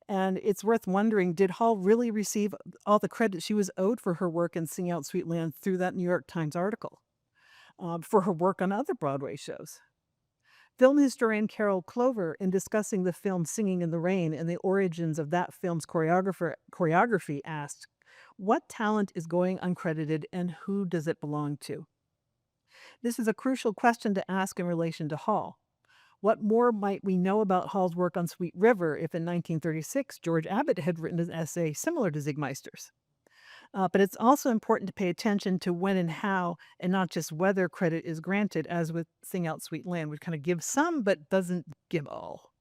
And it's worth wondering, did Hall really receive all the credit she was owed for her work in Sing Out Sweet Land through that New York Times article? For her work on other Broadway shows? Film historian Carol Clover, in discussing the film Singing in the Rain and the origins of that film's choreography, asked, "What talent is going uncredited and who does it belong to?" This is a crucial question to ask in relation to Hall. What more might we know about Hall's work on Sweet River if in 1936 George Abbott had written an essay similar to Zygmeister's? But it's also important to pay attention to when and how, and not just whether credit is granted, as with Sing Out Sweet Land, which kind of gives some but doesn't give all.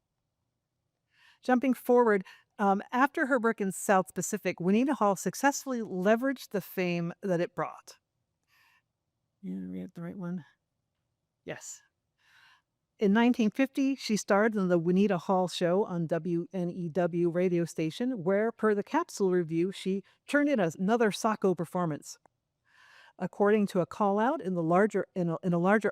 Jumping forward, after her work in South Pacific, Juanita Hall successfully leveraged the fame that it brought. Yeah, we have the right one. Yes. In 1950, she starred in the Juanita Hall Show on WNEW radio station, where, per the Capsule Review, she turned in another Sacco performance. According to a call-out in a larger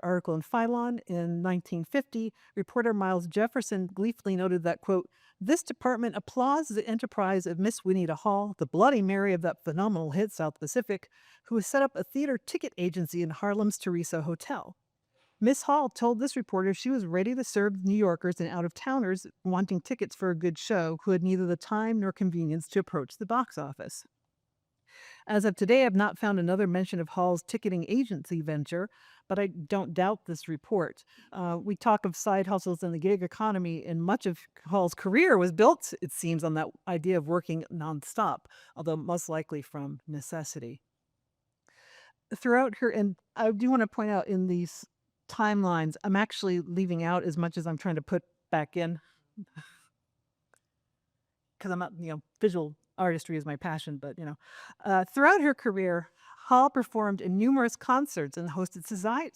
article in Phylon in 1950, reporter Miles Jefferson gleefully noted that, quote, "This department applauds the enterprise of Miss Juanita Hall, the Bloody Mary of that phenomenal hit South Pacific, who has set up a theater ticket agency in Harlem's Teresa Hotel." Miss Hall told this reporter she was ready to serve New Yorkers and out-of-towners wanting tickets for a good show who had neither the time nor convenience to approach the box office. As of today, I've not found another mention of Hall's ticketing agency venture, but I don't doubt this report. We talk of side hustles in the gig economy, and much of Hall's career was built, it seems, on that idea of working nonstop, although most likely from necessity. Throughout her, and I do want to point out in these timelines, I'm actually leaving out as much as I'm trying to put back in, because I'm not, visual artistry is my passion, but, throughout her career, Hall performed in numerous concerts and hosted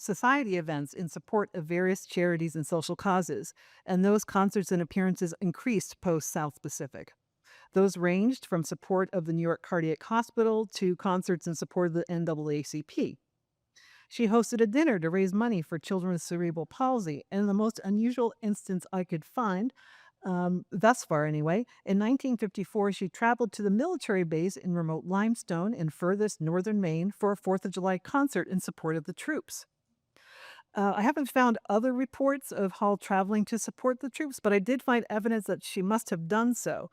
society events in support of various charities and social causes, and those concerts and appearances increased post-South Pacific. Those ranged from support of the New York Cardiac Hospital to concerts in support of the NAACP. She hosted a dinner to raise money for children with cerebral palsy, and in the most unusual instance I could find, thus far anyway, in 1954 she traveled to the military base in remote Limestone in furthest northern Maine for a 4th of July concert in support of the troops. I haven't found other reports of Hall traveling to support the troops, but I did find evidence that she must have done so.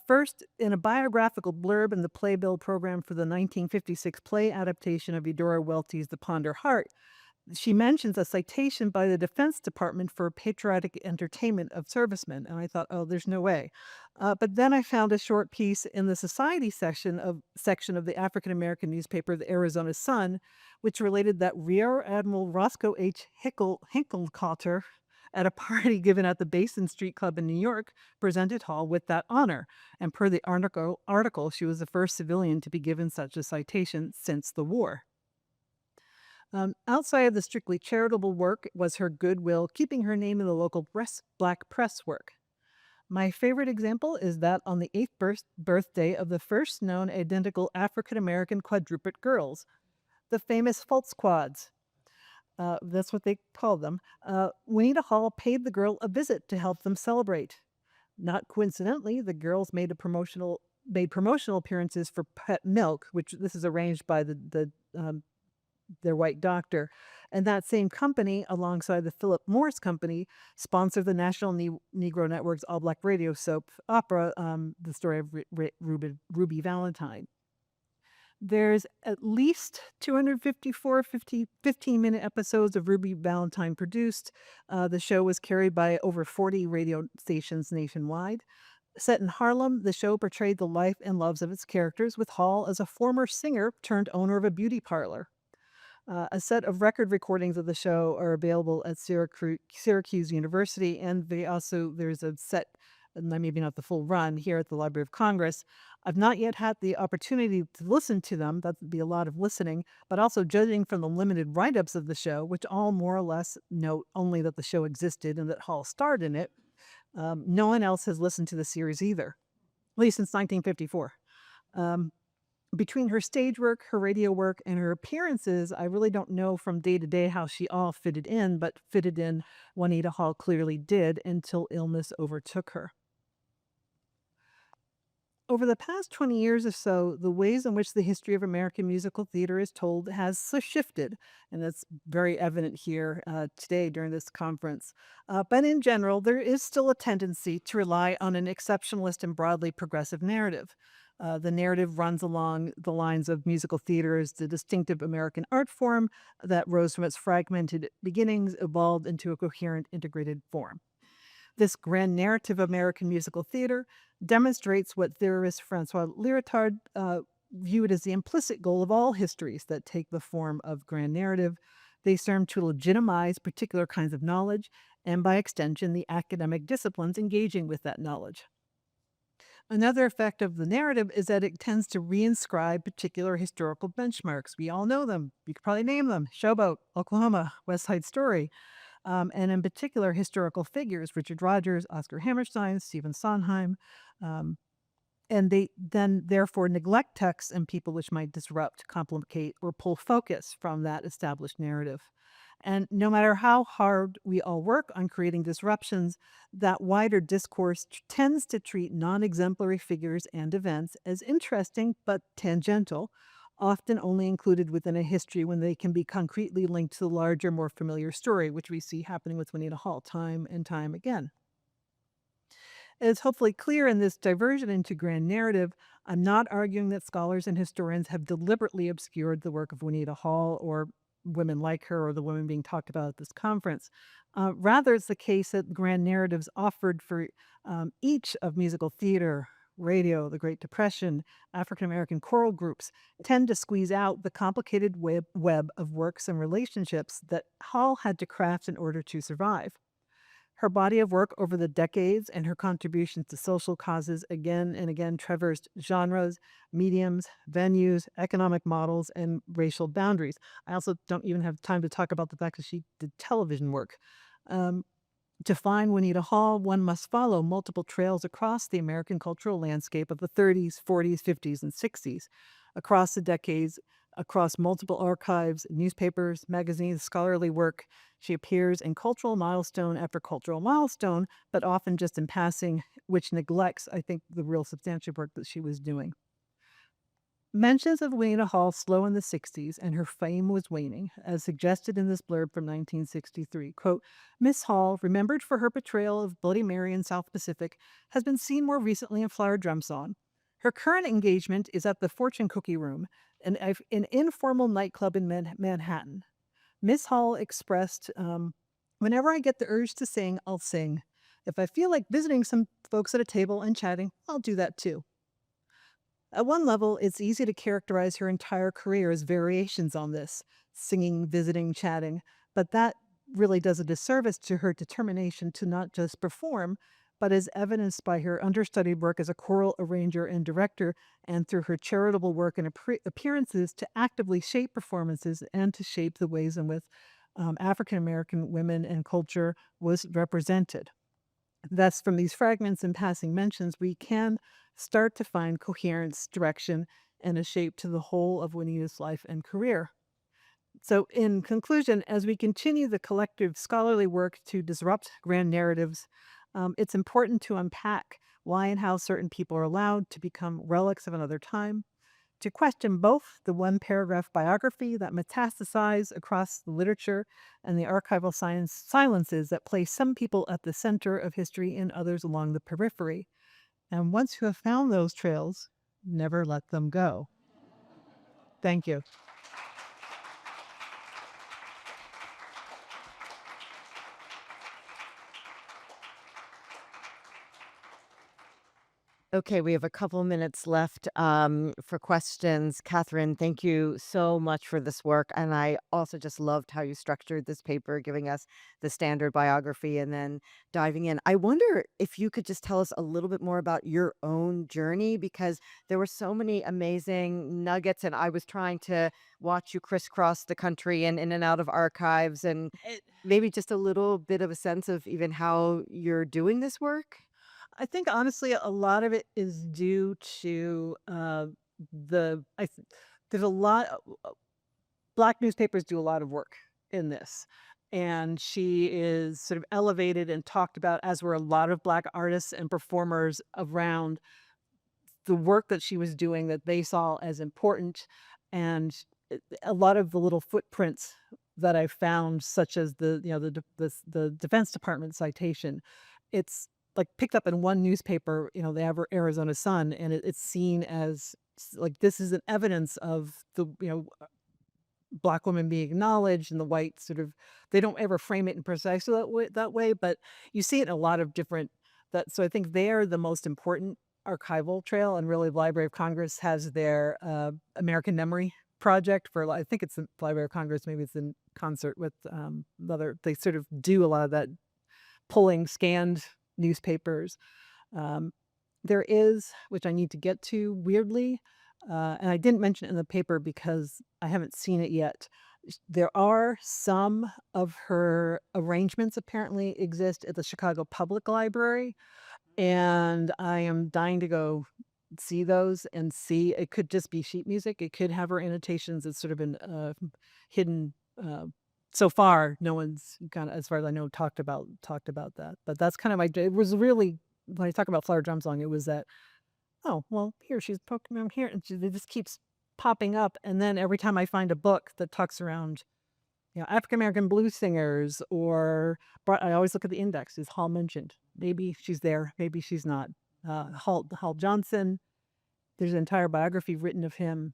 First, in a biographical blurb in the Playbill program for the 1956 play adaptation of Eudora Welty's The Ponder Heart, she mentions a citation by the Defense Department for patriotic entertainment of servicemen, and I thought, oh, there's no way. But then I found a short piece in the society section of the African American newspaper, the Arizona Sun, which related that Rear Admiral Roscoe H. Hinckelcotter, at a party given at the Basin Street Club in New York, presented Hall with that honor. And per the article, she was the first civilian to be given such a citation since the war. Outside of the strictly charitable work was her goodwill, keeping her name in the local black press work. My favorite example is that on the 8th birthday of the first known identical African-American quadruplet girls, the famous Fultz quads. That's what they called them. Juanita Hall paid the girl a visit to help them celebrate. Not coincidentally, the girls made promotional appearances for Pet Milk, which this is arranged by their white doctor. And that same company, alongside the Philip Morris Company, sponsored the National Negro Network's all-black radio soap opera, The Story of Ruby Valentine. There's at least 254 15-minute episodes of Ruby Valentine produced. The show was carried by over 40 radio stations nationwide. Set in Harlem, the show portrayed the life and loves of its characters, with Hall as a former singer turned owner of a beauty parlor. A set of record recordings of the show are available at Syracuse University, and there's a set, maybe not the full run, here at the Library of Congress. I've not yet had the opportunity to listen to them. That would be a lot of listening, but also judging from the limited write-ups of the show, which all more or less note only that the show existed and that Hall starred in it, no one else has listened to the series either, at least since 1954. Between her stage work, her radio work, and her appearances, I really don't know from day to day how she all fitted in, but fitted in Juanita Hall clearly did until illness overtook her. Over the past 20 years or so, the ways in which the history of American musical theater is told has shifted, and that's very evident here today during this conference. But in general, there is still a tendency to rely on an exceptionalist and broadly progressive narrative. The narrative runs along the lines of musical theater as the distinctive American art form that rose from its fragmented beginnings, evolved into a coherent, integrated form. This grand narrative of American musical theater demonstrates what theorist Francois Lyotard viewed as the implicit goal of all histories that take the form of grand narrative. They serve to legitimize particular kinds of knowledge, and by extension, the academic disciplines engaging with that knowledge. Another effect of the narrative is that it tends to reinscribe particular historical benchmarks. We all know them. You could probably name them: Showboat, Oklahoma, West Side Story. and in particular historical figures, Richard Rogers, Oscar Hammerstein, Stephen Sondheim, and they then therefore neglect texts and people which might disrupt, complicate, or pull focus from that established narrative. And no matter how hard we all work on creating disruptions, that wider discourse tends to treat non-exemplary figures and events as interesting but tangential, often only included within a history when they can be concretely linked to the larger, more familiar story, which we see happening with Juanita Hall time and time again. It's hopefully clear in this diversion into grand narrative, I'm not arguing that scholars and historians have deliberately obscured the work of Juanita Hall or women like her or the women being talked about at this conference. Rather, it's the case that grand narratives offered for each of musical theater, radio, the Great Depression, African American choral groups tend to squeeze out the complicated web of works and relationships that Hall had to craft in order to survive. Her body of work over the decades and her contributions to social causes again and again traversed genres, mediums, venues, economic models, and racial boundaries. I also don't even have time to talk about the fact that she did television work. To find Juanita Hall, one must follow multiple trails across the American cultural landscape of the 30s, 40s, 50s, and 60s, across the decades, across multiple archives, newspapers, magazines, scholarly work. She appears in cultural milestone after cultural milestone, but often just in passing, which neglects, I think, the real substantial work that she was doing. Mentions of Juanita Hall slow in the 60s, and her fame was waning, as suggested in this blurb from 1963. Quote, Miss Hall, remembered for her portrayal of Bloody Mary in South Pacific, has been seen more recently in Flower Drum Song. Her current engagement is at the Fortune Cookie Room, an informal nightclub in Manhattan. Miss Hall expressed, whenever I get the urge to sing, I'll sing. If I feel like visiting some folks at a table and chatting, I'll do that too. At one level, it's easy to characterize her entire career as variations on this, singing, visiting, chatting, but that really does a disservice to her determination to not just perform, but as evidenced by her understudied work as a choral arranger and director, and through her charitable work and appearances to actively shape performances and to shape the ways in which African American women and culture was represented. Thus, from these fragments and passing mentions, we can start to find coherence, direction, and a shape to the whole of Juanita's life and career. So, in conclusion, as we continue the collective scholarly work to disrupt grand narratives, it's important to unpack why and how certain people are allowed to become relics of another time, to question both the one-paragraph biography that metastasize across the literature and the archival silences that place some people at the center of history and others along the periphery. And once you have found those trails, never let them go. Thank you. Okay, we have a couple minutes left for questions. Kathryn, thank you so much for this work. And I also just loved how you structured this paper, giving us the standard biography and then diving in. I wonder if you could just tell us a little bit more about your own journey, because there were so many amazing nuggets, and I was trying to watch you crisscross the country and in and out of archives, and maybe just a little bit of a sense of even how you're doing this work. I think honestly, a lot of it is due to there's a lot. Black newspapers do a lot of work in this, and she is sort of elevated and talked about, as were a lot of Black artists and performers around the work that she was doing that they saw as important, and a lot of the little footprints that I found, such as the Defense Department citation, it's like picked up in one newspaper, the Arizona Sun, and it's seen as like this is an evidence of the Black women being acknowledged, and the white sort of, they don't ever frame it in precisely that way, but you see it in a lot of different, so I think they're the most important archival trail, and really the Library of Congress has their American Memory Project I think it's the Library of Congress, maybe it's in concert with they sort of do a lot of that, pulling scanned newspapers. There is, which I need to get to weirdly, and I didn't mention it in the paper because I haven't seen it yet, There are some of her arrangements apparently exist at the Chicago Public Library, and I am dying to go see those and see. It could just be sheet music. It could have her annotations. It's sort of been hidden. So far, no one's kind of, as far as I know, talked about that. But that's kind of my. It was really, when I talk about Flower Drum Song, it was that. Oh well, here she's Pokemon here, and it just keeps popping up. And then every time I find a book that talks around, African American blues singers, or I always look at the index. Is Hall mentioned? Maybe she's there. Maybe she's not. Hall Johnson. There's an entire biography written of him,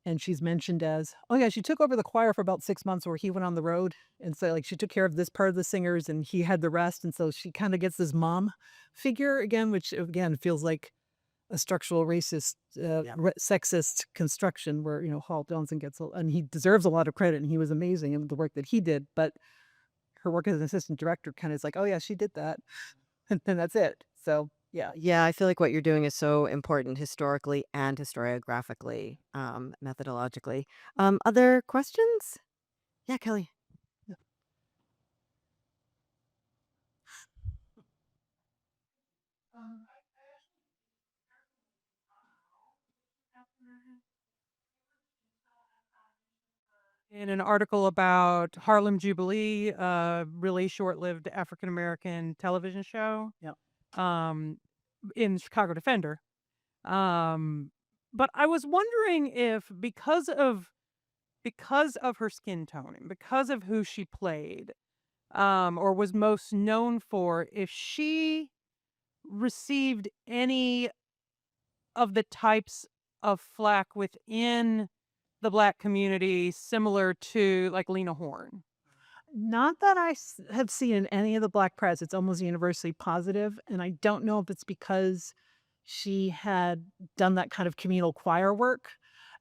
and she's mentioned as, oh yeah, she took over the choir for about 6 months, where he went on the road, and so like she took care of this part of the singers, and he had the rest, and so she kind of gets this mom figure again, which again feels like a structural racist, sexist construction, where Hall Johnson gets, and he deserves a lot of credit, and he was amazing in the work that he did, but her work as an assistant director kind of is like, oh yeah, she did that, and then that's it. So yeah. Yeah, I feel like what you're doing is so important historically and historiographically, methodologically. Other questions? Yeah, Kelly. In an article about Harlem Jubilee, a really short-lived African American television show, in Chicago Defender. But I was wondering if, because of her skin tone and because of who she played, or was most known for, if she received any of the types of flack within the Black community similar to like Lena Horne. Not that I have seen in any of the Black press. It's almost universally positive, and I don't know if it's because she had done that kind of communal choir work,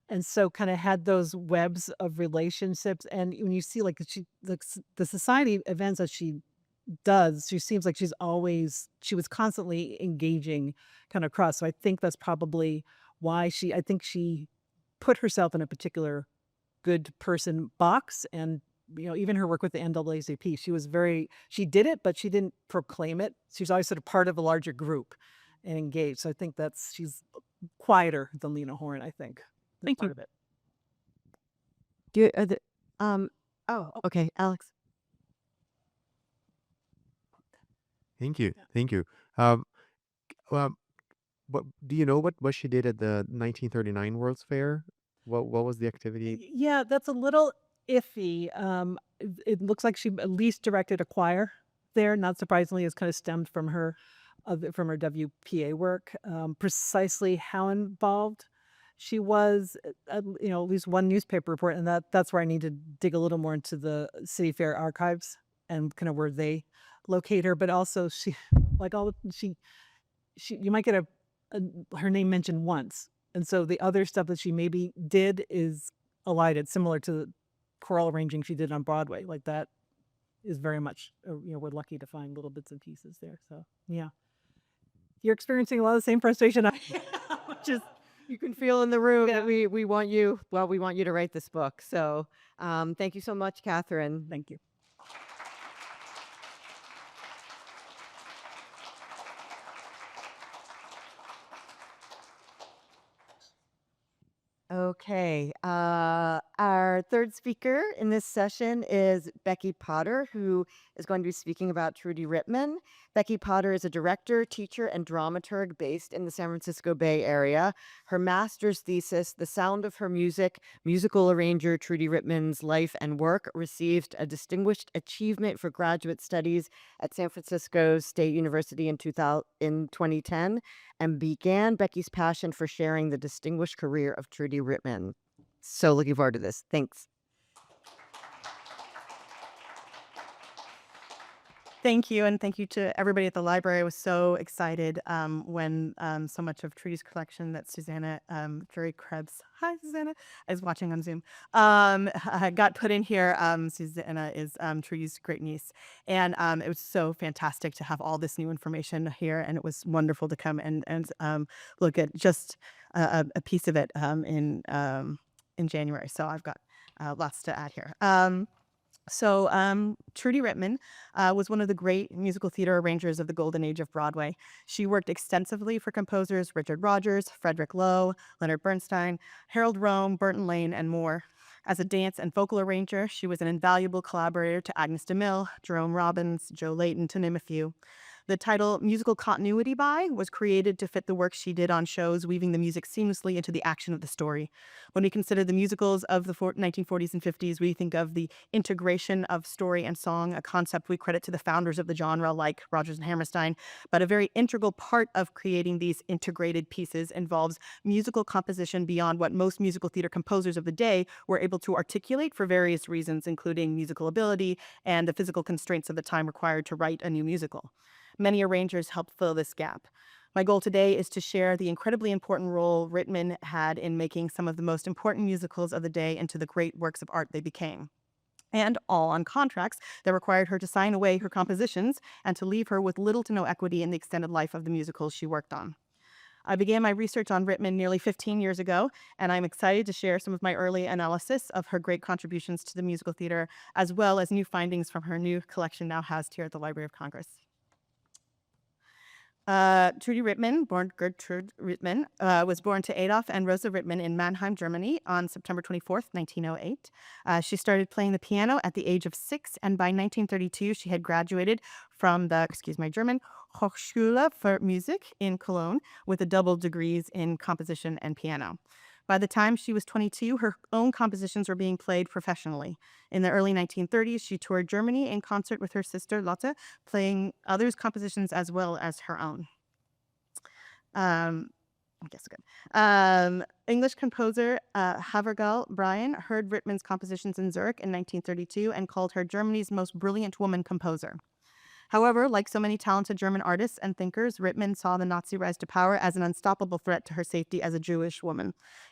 and so kind of had those webs of relationships. And when you see like the society events that she does, she seems like she was constantly engaging kind of across. So I think that's probably why I think she put herself in a particular good person box. And even her work with the NAACP, she did it, but she didn't proclaim it. She was always sort of part of a larger group and engaged. So I think she's quieter than Lena Horne, I think. Thank you. Of it. Do you, okay, Alex. Thank you. Thank you. Um, what do you know what she did at the 1939 World's Fair? What was the activity? Yeah, that's a little iffy. It looks like she at least directed a choir there. Not surprisingly, it's kind of stemmed from her WPA work. Precisely how involved she was, at least one newspaper report, and that's where I need to dig a little more into the City Fair archives and kind of where they locate her. But also, she you might get her name mentioned once, and so the other stuff that she maybe did is elided, similar to the choral arranging she did on Broadway. Like that is very much, we're lucky to find little bits and pieces there. So yeah, you're experiencing a lot of the same frustration I am, which is, you can feel in the room that we want you to write this book. So thank you so much, Kathryn. Thank you. Okay. Our third speaker in this session is Becky Potter, who is going to be speaking about Trude Rittmann. Becky Potter is a director, teacher, and dramaturg based in the San Francisco Bay Area. Her master's thesis, The Sound of Her Music, musical arranger Trude Rittmann's life and work, received a Distinguished Achievement for Graduate Studies at San Francisco State University in 2010, and began Becky's passion for sharing the distinguished career of Trude Rittmann. So looking forward to this. Thanks. Thank you, and thank you to everybody at the library. I was so excited when so much of Trude's collection that Susanna Drury Krebs, hi Susanna, is watching on Zoom, got put in here. Susanna is Trude's great niece, and it was so fantastic to have all this new information here, and it was wonderful to come and look at just a piece of it in January. So I've got lots to add here. Trude Rittmann was one of the great musical theater arrangers of the golden age of Broadway. She worked extensively for composers Richard Rodgers, Frederick Loewe, Leonard Bernstein, Harold Rome, Burton Lane, and more. As a dance and vocal arranger, she was an invaluable collaborator to Agnes DeMille, Jerome Robbins, Joe Layton, to name a few. The title Musical Continuity By was created to fit the work she did on shows, weaving the music seamlessly into the action of the story. When we consider the musicals of the 1940s and 50s, we think of the integration of story and song, a concept we credit to the founders of the genre like Rodgers and Hammerstein. But a very integral part of creating these integrated pieces involves musical composition beyond what most musical theater composers of the day were able to articulate for various reasons, including musical ability and the physical constraints of the time required to write a new musical. Many arrangers helped fill this gap. My goal today is to share the incredibly important role Rittmann had in making some of the most important musicals of the day into the great works of art they became. And all on contracts that required her to sign away her compositions and to leave her with little to no equity in the extended life of the musicals she worked on. I began my research on Rittmann nearly 15 years ago, and I'm excited to share some of my early analysis of her great contributions to the musical theater, as well as new findings from her new collection now housed here at the Library of Congress. Trude Rittmann, born Gertrude Rittmann, was born to Adolf and Rosa Rittmann in Mannheim, Germany on September 24th, 1908. She started playing the piano at the age of 6, and by 1932 she had graduated from the, excuse my German, Hochschule für Musik in Cologne with a double degrees in composition and piano. By the time she was 22, her own compositions were being played professionally. In the early 1930s, she toured Germany in concert with her sister Lotte, playing others' compositions as well as her own. English composer Havergal Brian heard Rittmann's compositions in Zurich in 1932 and called her Germany's most brilliant woman composer. However, like so many talented German artists and thinkers, Rittmann saw the Nazi rise to power as an unstoppable threat to her safety as a Jewish woman.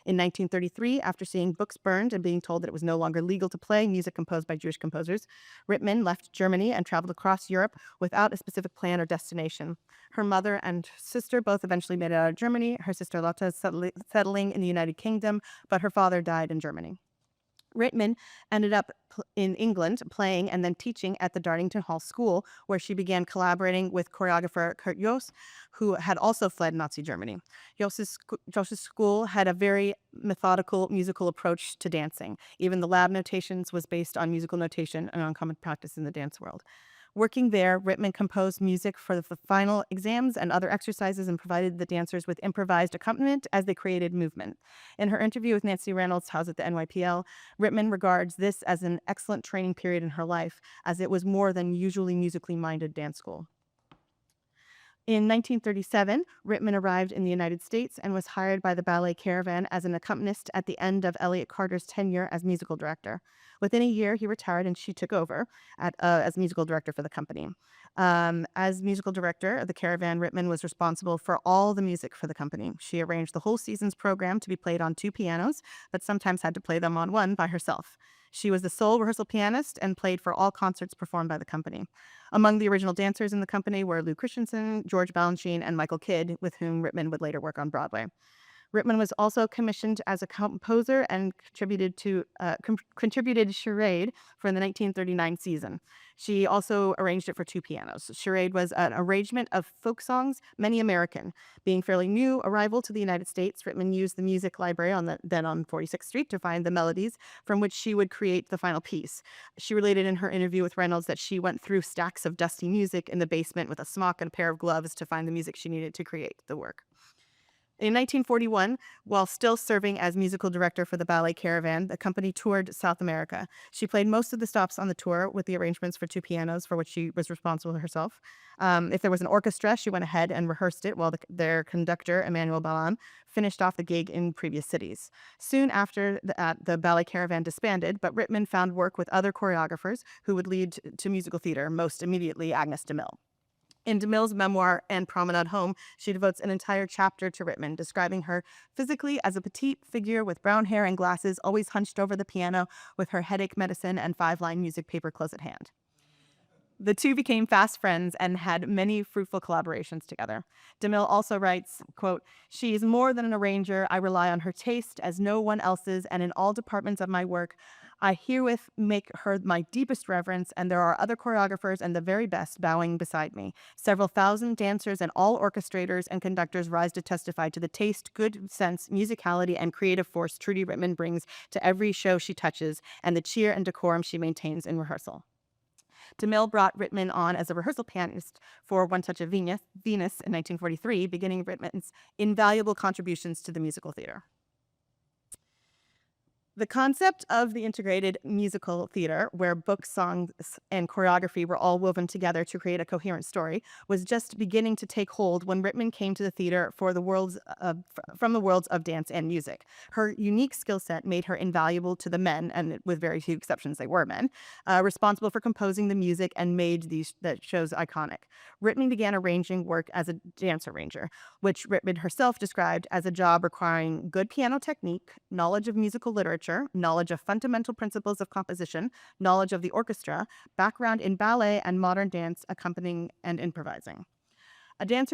In 1933, after seeing books burned and being told that it was no longer legal to play music composed by Jewish composers, Rittmann left Germany and traveled across Europe without a specific plan or destination. Her mother and sister both eventually made it out of Germany, her sister Lotte settling in the United Kingdom, but her father died in Germany. Rittmann ended up in England playing and then teaching at the Dartington Hall School, where she began collaborating with choreographer Kurt Jooss, who had also fled Nazi Germany. Jooss's school had a very methodical musical approach to dancing. Even the lab notations was based on musical notation, an uncommon practice in the dance world. Working there, Rittmann composed music for the final exams and other exercises and provided the dancers with improvised accompaniment as they created movement. In her interview with Nancy Reynolds housed at the NYPL, Rittmann regards this as an excellent training period in her life, as it was more than usually musically minded dance school. In 1937, Rittmann arrived in the United States and was hired by the Ballet Caravan as an accompanist at the end of Elliott Carter's tenure as musical director. Within a year, he retired and she took over as musical director for the company. As musical director of the Caravan, Rittmann was responsible for all the music for the company. She arranged the whole season's program to be played on 2 pianos, but sometimes had to play them on 1 by herself. She was the sole rehearsal pianist and played for all concerts performed by the company. Among the original dancers in the company were Lou Christensen, George Balanchine, and Michael Kidd, with whom Rittmann would later work on Broadway. Rittmann was also commissioned as a composer and contributed Charade for the 1939 season. She also arranged it for 2 pianos. Charade was an arrangement of folk songs, many American. Being fairly new arrival to the United States, Rittmann used the music library on 46th Street to find the melodies from which she would create the final piece. She related in her interview with Reynolds that she went through stacks of dusty music in the basement with a smock and a pair of gloves to find the music she needed to create the work. In 1941, while still serving as musical director for the Ballet Caravan, the company toured South America. She played most of the stops on the tour with the arrangements for 2 pianos, for which she was responsible herself. If there was an orchestra, she went ahead and rehearsed it while their conductor, Emmanuel Balan, finished off the gig in previous cities. Soon after the Ballet Caravan disbanded, but Rittmann found work with other choreographers who would lead to musical theater, most immediately Agnes DeMille. In DeMille's memoir and Promenade Home, she devotes an entire chapter to Rittmann, describing her physically as a petite figure with brown hair and glasses, always hunched over the piano with her headache medicine and 5-line music paper close at hand. The two became fast friends and had many fruitful collaborations together. DeMille also writes, quote, "She is more than an arranger. I rely on her taste as no one else's, and in all departments of my work, I herewith make her my deepest reverence, and there are other choreographers and the very best bowing beside me. Several thousand dancers and all orchestrators and conductors rise to testify to the taste, good sense, musicality, and creative force Trude Rittmann brings to every show she touches, and the cheer and decorum she maintains in rehearsal. DeMille brought Rittmann on as a rehearsal pianist for One Touch of Venus in 1943, beginning Rittmann's invaluable contributions to the musical theater. The concept of the integrated musical theater, where book, songs, and choreography were all woven together to create a coherent story, was just beginning to take hold when Rittmann came to the theater for from the worlds of dance and music. Her unique skill set made her invaluable to the men, and with very few exceptions, they were men, responsible for composing the music and made these shows iconic. Rittmann began arranging work as a dance arranger, which Rittmann herself described as a job requiring good piano technique, knowledge of musical literature, knowledge of fundamental principles of composition, knowledge of the orchestra, background in ballet and modern dance, accompanying and improvising. A dance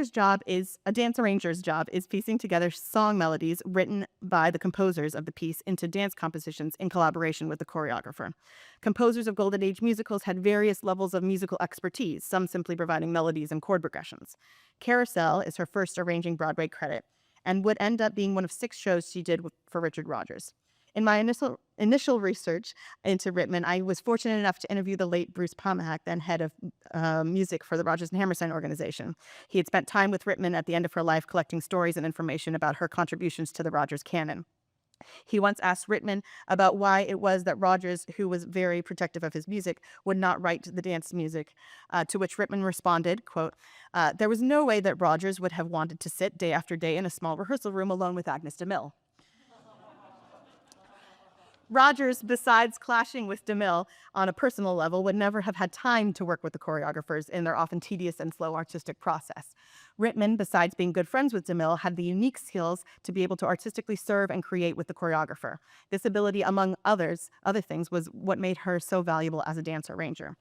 arranger's job is piecing together song melodies written by the composers of the piece into dance compositions in collaboration with the choreographer. Composers of Golden Age musicals had various levels of musical expertise, some simply providing melodies and chord progressions. Carousel is her first arranging Broadway credit, and would end up being one of 6 shows she did for Richard Rodgers. In my initial research into Rittmann, I was fortunate enough to interview the late Bruce Pomahak, then head of music for the Rodgers and Hammerstein organization. He had spent time with Rittmann at the end of her life collecting stories and information about her contributions to the Rodgers canon. He once asked Rittmann about why it was that Rodgers, who was very protective of his music, would not write the dance music, to which Rittmann responded, quote, there was no way that Rodgers would have wanted to sit day after day in a small rehearsal room alone with Agnes DeMille. Rodgers, besides clashing with DeMille on a personal level, would never have had time to work with the choreographers in their often tedious and slow artistic process. Rittmann, besides being good friends with DeMille, had the unique skills to be able to artistically serve and create with the choreographer. This ability, among other things, was what made her so valuable as a dance arranger.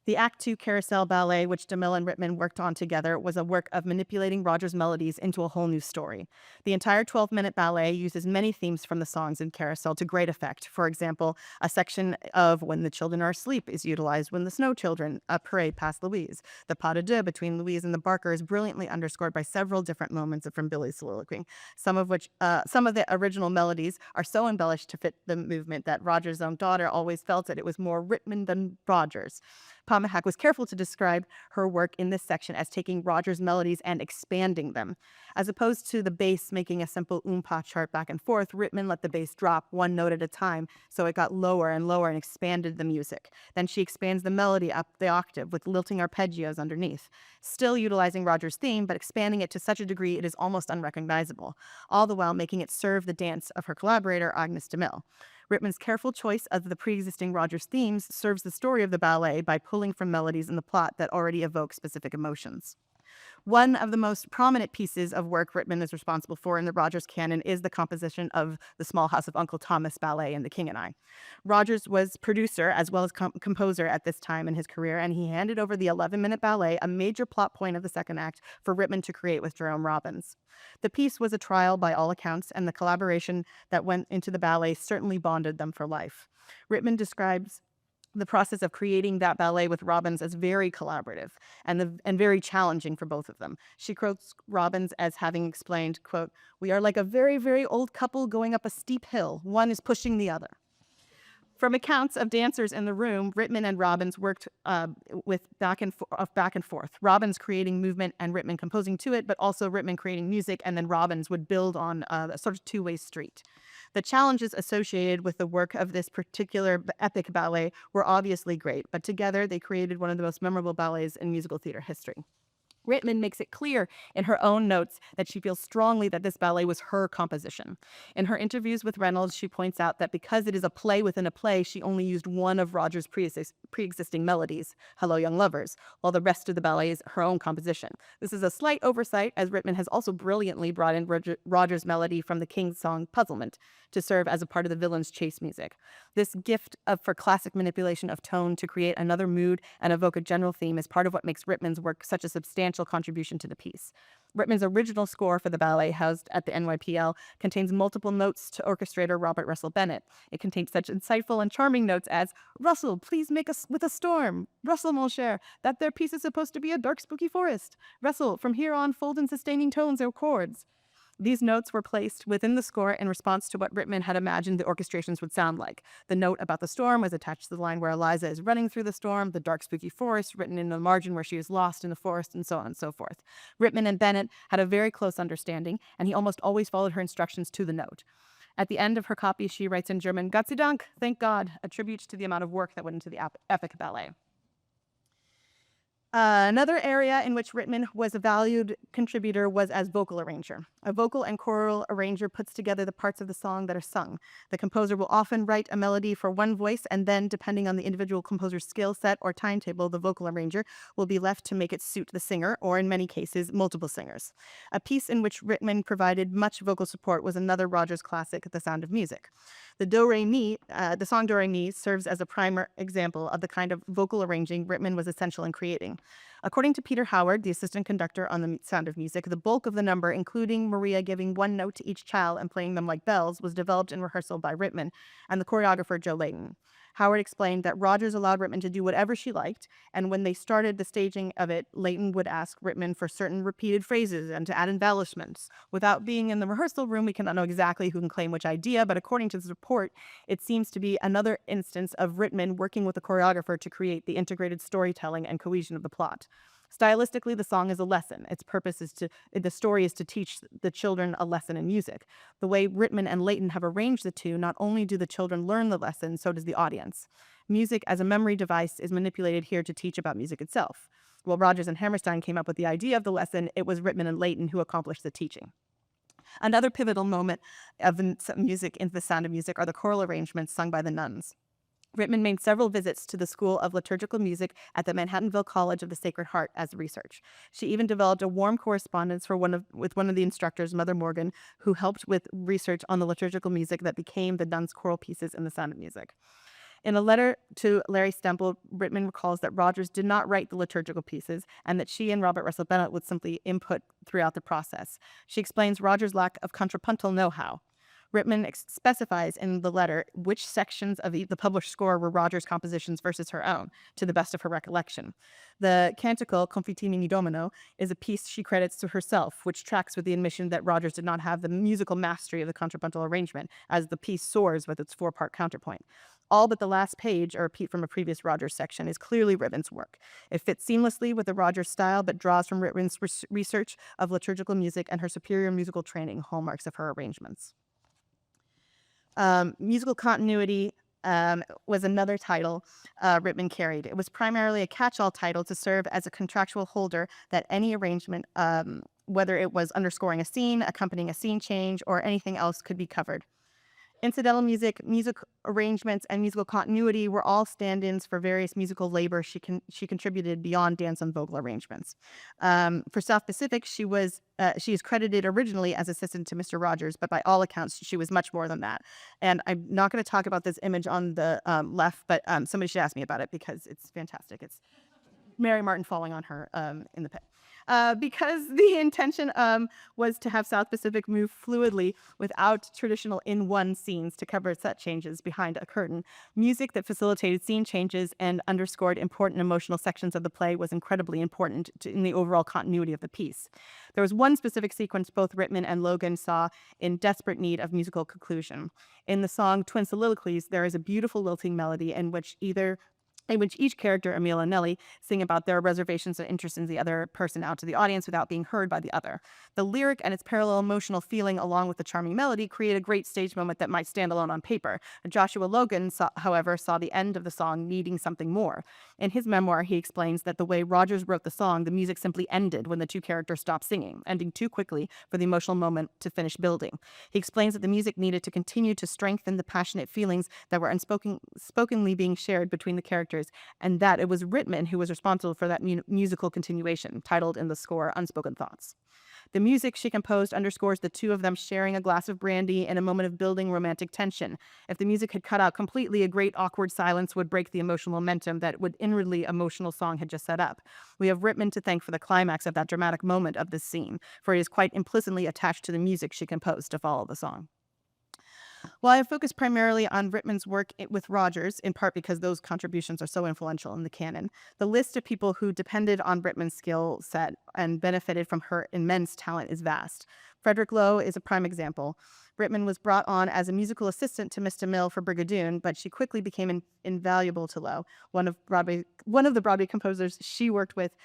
The Act 2 Carousel Ballet, which DeMille and Rittmann worked on together, was a work of manipulating Rodgers' melodies into a whole new story. The entire 12-minute ballet uses many themes from the songs in Carousel to great effect. For example, a section of When the Children Are Asleep is utilized when the Snow Children parade past Louise. The pas de deux between Louise and the Barker is brilliantly underscored by several different moments from Billy's soliloquy, some of the original melodies are so embellished to fit the movement that Rodgers' own daughter always felt that it was more Rittmann than Rodgers. Pomahak was careful to describe her work in this section as taking Rodgers' melodies and expanding them. As opposed to the bass making a simple oom-pa chart back and forth, Rittmann let the bass drop one note at a time, so it got lower and lower and expanded the music. Then she expands the melody up the octave with lilting arpeggios underneath, still utilizing Rodgers' theme, but expanding it to such a degree it is almost unrecognizable, all the while making it serve the dance of her collaborator, Agnes DeMille. Rittmann's careful choice of the pre-existing Rodgers themes serves the story of the ballet by pulling from melodies in the plot that already evoke specific emotions. One of the most prominent pieces of work Rittmann is responsible for in the Rodgers canon is the composition of The Small House of Uncle Thomas ballet in The King and I. Rodgers was producer as well as composer at this time in his career, and he handed over the 11-minute ballet, a major plot point of the second act, for Rittmann to create with Jerome Robbins. The piece was a trial by all accounts, and the collaboration that went into the ballet certainly bonded them for life. Rittmann describes the process of creating that ballet with Robbins as very collaborative and very challenging for both of them. She quotes Robbins as having explained, quote, "We are like a very, very old couple going up a steep hill. One is pushing the other." From accounts of dancers in the room, Rittmann and Robbins worked with back and forth. Robbins creating movement and Rittmann composing to it, but also Rittmann creating music, and then Robbins would build on a sort of two-way street. The challenges associated with the work of this particular epic ballet were obviously great, but together they created one of the most memorable ballets in musical theater history. Rittmann makes it clear in her own notes that she feels strongly that this ballet was her composition. In her interviews with Reynolds, she points out that because it is a play within a play, she only used one of Rodgers' pre-existing melodies, Hello Young Lovers, while the rest of the ballet is her own composition. This is a slight oversight, as Rittmann has also brilliantly brought in Rodgers' melody from the King's song Puzzlement to serve as a part of the villain's chase music. This gift for classic manipulation of tone to create another mood and evoke a general theme is part of what makes Rittmann's work such a substantial substantial contribution to the piece. Rittmann's original score for the ballet, housed at the NYPL, contains multiple notes to orchestrator Robert Russell Bennett. It contains such insightful and charming notes as, "Russell, please make us with a storm. Russell, mon cher, that their piece is supposed to be a dark, spooky forest. Russell, from here on, fold in sustaining tones or chords." These notes were placed within the score in response to what Rittmann had imagined the orchestrations would sound like. The note about the storm was attached to the line where Eliza is running through the storm, the dark, spooky forest written in the margin where she is lost in the forest, and so on and so forth. Rittmann and Bennett had a very close understanding, and he almost always followed her instructions to the note. At the end of her copy, she writes in German, "Gott sei Dank, thank God," a tribute to the amount of work that went into the epic ballet. Another area in which Rittmann was a valued contributor was as vocal arranger. A vocal and choral arranger puts together the parts of the song that are sung. The composer will often write a melody for one voice, and then, depending on the individual composer's skill set or timetable, the vocal arranger will be left to make it suit the singer, or in many cases, multiple singers. A piece in which Rittmann provided much vocal support was another Rogers classic, The Sound of Music. The song Do Re Mi serves as a prime example of the kind of vocal arranging Rittmann was essential in creating. According to Peter Howard, the assistant conductor on The Sound of Music, the bulk of the number, including Maria giving one note to each child and playing them like bells, was developed in rehearsal by Rittmann and the choreographer Joe Layton. Howard explained that Rogers allowed Rittmann to do whatever she liked, and when they started the staging of it, Layton would ask Rittmann for certain repeated phrases and to add embellishments. Without being in the rehearsal room, we cannot know exactly who can claim which idea, but according to this report, it seems to be another instance of Rittmann working with the choreographer to create the integrated storytelling and cohesion of the plot. Stylistically, the song is a lesson. Its purpose is the story is to teach the children a lesson in music. The way Rittmann and Layton have arranged the two, not only do the children learn the lesson, so does the audience. Music as a memory device is manipulated here to teach about music itself. While Rogers and Hammerstein came up with the idea of the lesson, it was Rittmann and Layton who accomplished the teaching. Another pivotal moment of music in The Sound of Music are the choral arrangements sung by the nuns. Rittmann made several visits to the School of Liturgical Music at the Manhattanville College of the Sacred Heart as research. She even developed a warm correspondence with one of the instructors, Mother Morgan, who helped with research on the liturgical music that became the nuns' choral pieces in The Sound of Music. In a letter to Larry Stemple, Rittmann recalls that Rogers did not write the liturgical pieces and that she and Robert Russell Bennett would simply input throughout the process. She explains Rogers' lack of contrapuntal know-how. Rittmann specifies in the letter which sections of the published score were Rogers' compositions versus her own, to the best of her recollection. The canticle, Confitimi Domino, is a piece she credits to herself, which tracks with the admission that Rogers did not have the musical mastery of the contrapuntal arrangement, as the piece soars with its four-part counterpoint. All but the last page, a repeat from a previous Rogers section, is clearly Rittmann's work. It fits seamlessly with the Rogers style, but draws from Rittmann's research of liturgical music and her superior musical training, hallmarks of her arrangements. Musical continuity was another title Rittmann carried. It was primarily a catch-all title to serve as a contractual holder that any arrangement, whether it was underscoring a scene, accompanying a scene change, or anything else, could be covered. Incidental music, music arrangements, and musical continuity were all stand-ins for various musical labor she contributed beyond dance and vocal arrangements. For South Pacific, she is credited originally as assistant to Mr. Rogers, but by all accounts, she was much more than that. And I'm not going to talk about this image on the left, but somebody should ask me about it because it's fantastic. It's Mary Martin falling on her in the pit. Because the intention was to have South Pacific move fluidly without traditional in-one scenes to cover set changes behind a curtain, music that facilitated scene changes and underscored important emotional sections of the play was incredibly important in the overall continuity of the piece. There was one specific sequence both Rittmann and Logan saw in desperate need of musical conclusion. In the song Twin Soliloquies, there is a beautiful lilting melody in which each character, Emil and Nellie, sing about their reservations and interests in the other person out to the audience without being heard by the other. The lyric and its parallel emotional feeling, along with the charming melody, create a great stage moment that might stand alone on paper. Joshua Logan, however, saw the end of the song needing something more. In his memoir, he explains that the way Rogers wrote the song, the music simply ended when the two characters stopped singing, ending too quickly for the emotional moment to finish building. He explains that the music needed to continue to strengthen the passionate feelings that were unspokenly being shared between the characters, and that it was Rittmann who was responsible for that musical continuation, titled in the score Unspoken Thoughts. The music she composed underscores the two of them sharing a glass of brandy in a moment of building romantic tension. If the music had cut out completely, a great awkward silence would break the emotional momentum that would inwardly emotional song had just set up. We have Rittmann to thank for the climax of that dramatic moment of this scene, for he is quite implicitly attached to the music she composed to follow the song. While I have focused primarily on Rittmann's work with Rodgers, in part because those contributions are so influential in the canon, the list of people who depended on Rittmann's skill set and benefited from her immense talent is vast. Frederick Loewe is a prime example. Rittmann was brought on as a musical assistant to Miss DeMille for Brigadoon, but she quickly became invaluable to Loewe, one of the Broadway composers she worked with,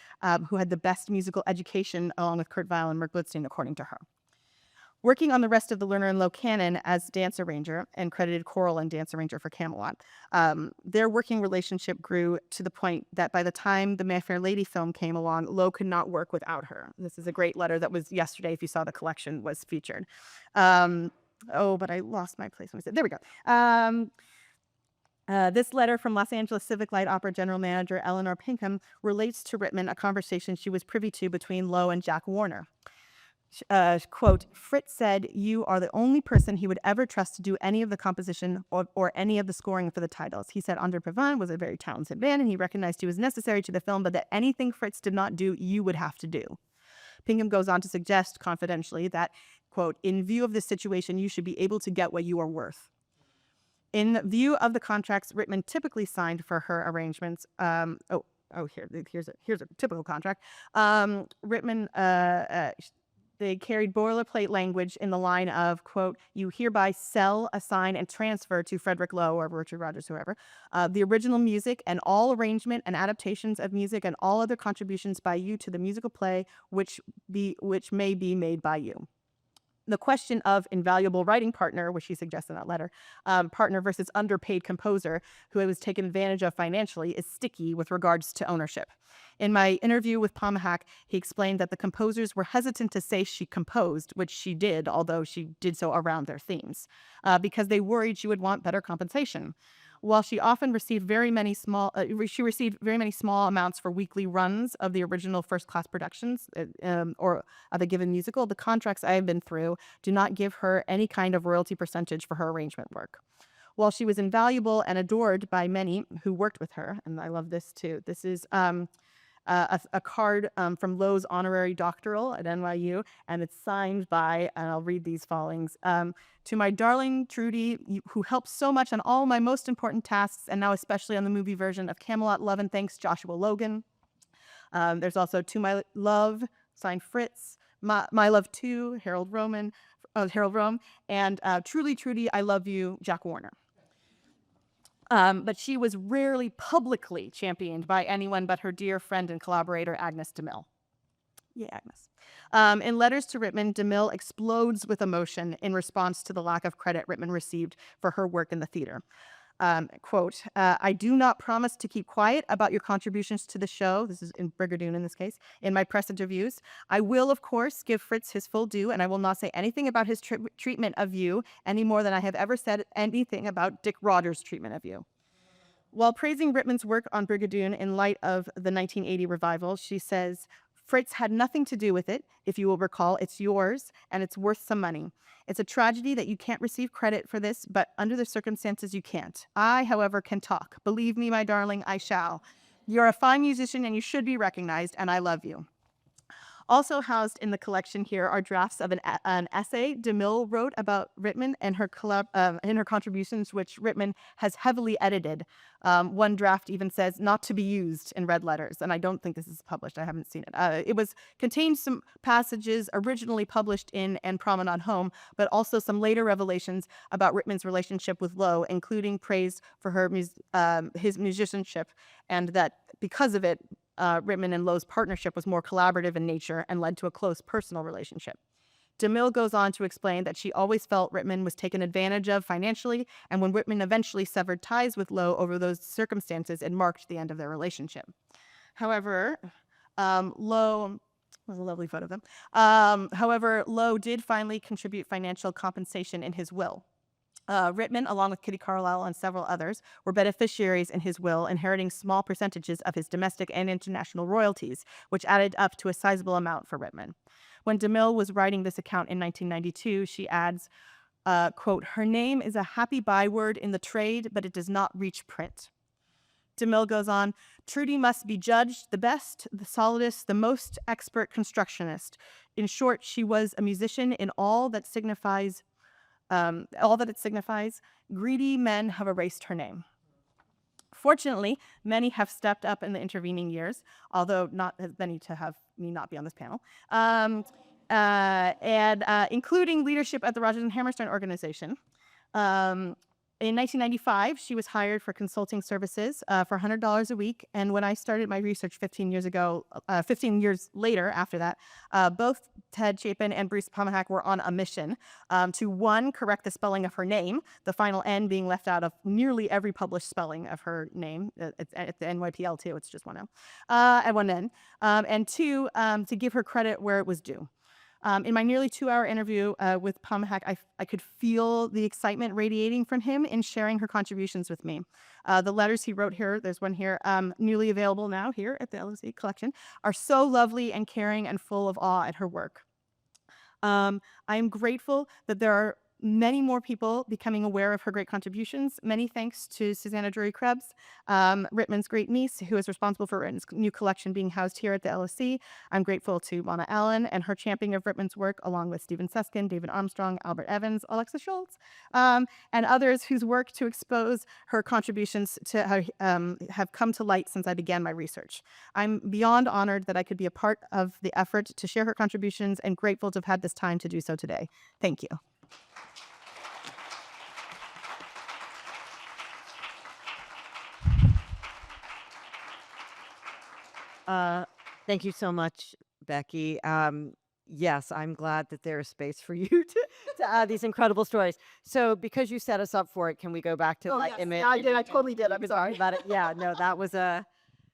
who had the best musical education, along with Kurt Weill and Merk Blitzstein, according to her. Working on the rest of the Lerner and Loewe canon as dance arranger and credited choral and dance arranger for Camelot, their working relationship grew to the point that by the time the My Fair Lady film came along, Loewe could not work without her. This is a great letter that was yesterday, if you saw the collection, was featured. But I lost my place. There we go. This letter from Los Angeles Civic Light Opera General Manager Eleanor Pinkham relates to Rittmann, a conversation she was privy to between Loewe and Jack Warner. Quote, Fritz said, "You are the only person he would ever trust to do any of the composition or any of the scoring for the titles. He said Andre Pavin was a very talented man and he recognized he was necessary to the film, but that anything Fritz did not do, you would have to do." Pinkham goes on to suggest confidentially that, quote, "In view of this situation, you should be able to get what you are worth." In view of the contracts Rittmann typically signed for her arrangements, here's a typical contract. Rittmann, they carried boilerplate language in the line of, quote, "You hereby sell, assign, and transfer to Frederick Loewe," or Richard Rodgers, whoever, "the original music and all arrangement and adaptations of music and all other contributions by you to the musical play which may be made by you." The question of invaluable writing partner, which she suggests in that letter, partner versus underpaid composer who was taken advantage of financially, is sticky with regards to ownership. In my interview with Pomahak, he explained that the composers were hesitant to say she composed, which she did, although she did so around their themes, because they worried she would want better compensation. While she often received very many small amounts for weekly runs of the original first-class productions or of a given musical, the contracts I have been through do not give her any kind of royalty percentage for her arrangement work. While she was invaluable and adored by many who worked with her, and I love this too. This is a card from Lowe's honorary doctoral at NYU, and it's signed by, and I'll read these followings, "To my darling Trudy, who helped so much on all my most important tasks, and now especially on the movie version of Camelot, love and thanks, Joshua Logan." There's also "To my love," signed Fritz, my love too, Harold Rome, and "Truly, Trudy, I love you, Jack Warner." But she was rarely publicly championed by anyone but her dear friend and collaborator, Agnes DeMille. Yeah, Agnes. In letters to Rittmann, DeMille explodes with emotion in response to the lack of credit Rittmann received for her work in the theater. Quote, "I do not promise to keep quiet about your contributions to the show," this is in Brigadoon in this case, "in my press interviews. I will, of course, give Fritz his full due, and I will not say anything about his treatment of you any more than I have ever said anything about Dick Rodgers' treatment of you." While praising Rittmann's work on Brigadoon in light of the 1980 revival, she says, "Fritz had nothing to do with it. If you will recall, it's yours, and it's worth some money. It's a tragedy that you can't receive credit for this, but under the circumstances, you can't. I, however, can talk. Believe me, my darling, I shall. You're a fine musician, and you should be recognized, and I love you." Also housed in the collection here are drafts of an essay DeMille wrote about Rittmann and her contributions, which Rittmann has heavily edited. One draft even says "not to be used" in red letters, and I don't think this is published. I haven't seen it. It contained some passages originally published in And Promenade Home, but also some later revelations about Rittmann's relationship with Loewe, including praise for his musicianship, and that because of it, Rittmann and Lowe's partnership was more collaborative in nature and led to a close personal relationship. DeMille goes on to explain that she always felt Rittmann was taken advantage of financially, and when Rittmann eventually severed ties with Loewe over those circumstances, it marked the end of their relationship. However, Loewe was a lovely photo of them. However, Loewe did finally contribute financial compensation in his will. Rittmann, along with Kitty Carlisle and several others, were beneficiaries in his will, inheriting small percentages of his domestic and international royalties, which added up to a sizable amount for Rittmann. When DeMille was writing this account in 1992, she adds, quote, "Her name is a happy byword in the trade, but it does not reach print." DeMille goes on, "Trudy must be judged the best, the solidest, the most expert constructionist. In short, she was a musician in all that it signifies. Greedy men have erased her name." Fortunately, many have stepped up in the intervening years, although not as many to have me not be on this panel, including leadership at the Rodgers and Hammerstein organization. In 1995, she was hired for consulting services for $100 a week. And when I started my research 15 years later after that, both Ted Chapin and Bruce Pomahac were on a mission to, one, correct the spelling of her name, the final N being left out of nearly every published spelling of her name. It's at the NYPL too, it's just one L, and one N. And two, to give her credit where it was due. In my nearly 2-hour interview with Pomahac, I could feel the excitement radiating from him in sharing her contributions with me. The letters he wrote here, there's one here, newly available now here at the LSE collection, are so lovely and caring and full of awe at her work. I am grateful that there are many more people becoming aware of her great contributions. Many thanks to Susanna Drury Krebs, Rittmann's great niece, who is responsible for Rittmann's new collection being housed here at the LSE. I'm grateful to Mona Allen and her championing of Rittmann's work, along with Stephen Suskin, David Armstrong, Albert Evans, Alexa Schultz, and others whose work to expose her contributions to have come to light since I began my research. I'm beyond honored that I could be a part of the effort to share her contributions and grateful to have had this time to do so today. Thank you. Thank you so much, Becky. Yes, I'm glad that there is space for you to add these incredible stories. So because you set us up for it, can we go back to Yes, image? yeah, I did. I totally did. I'm sorry. About it. Yeah, no, that was a...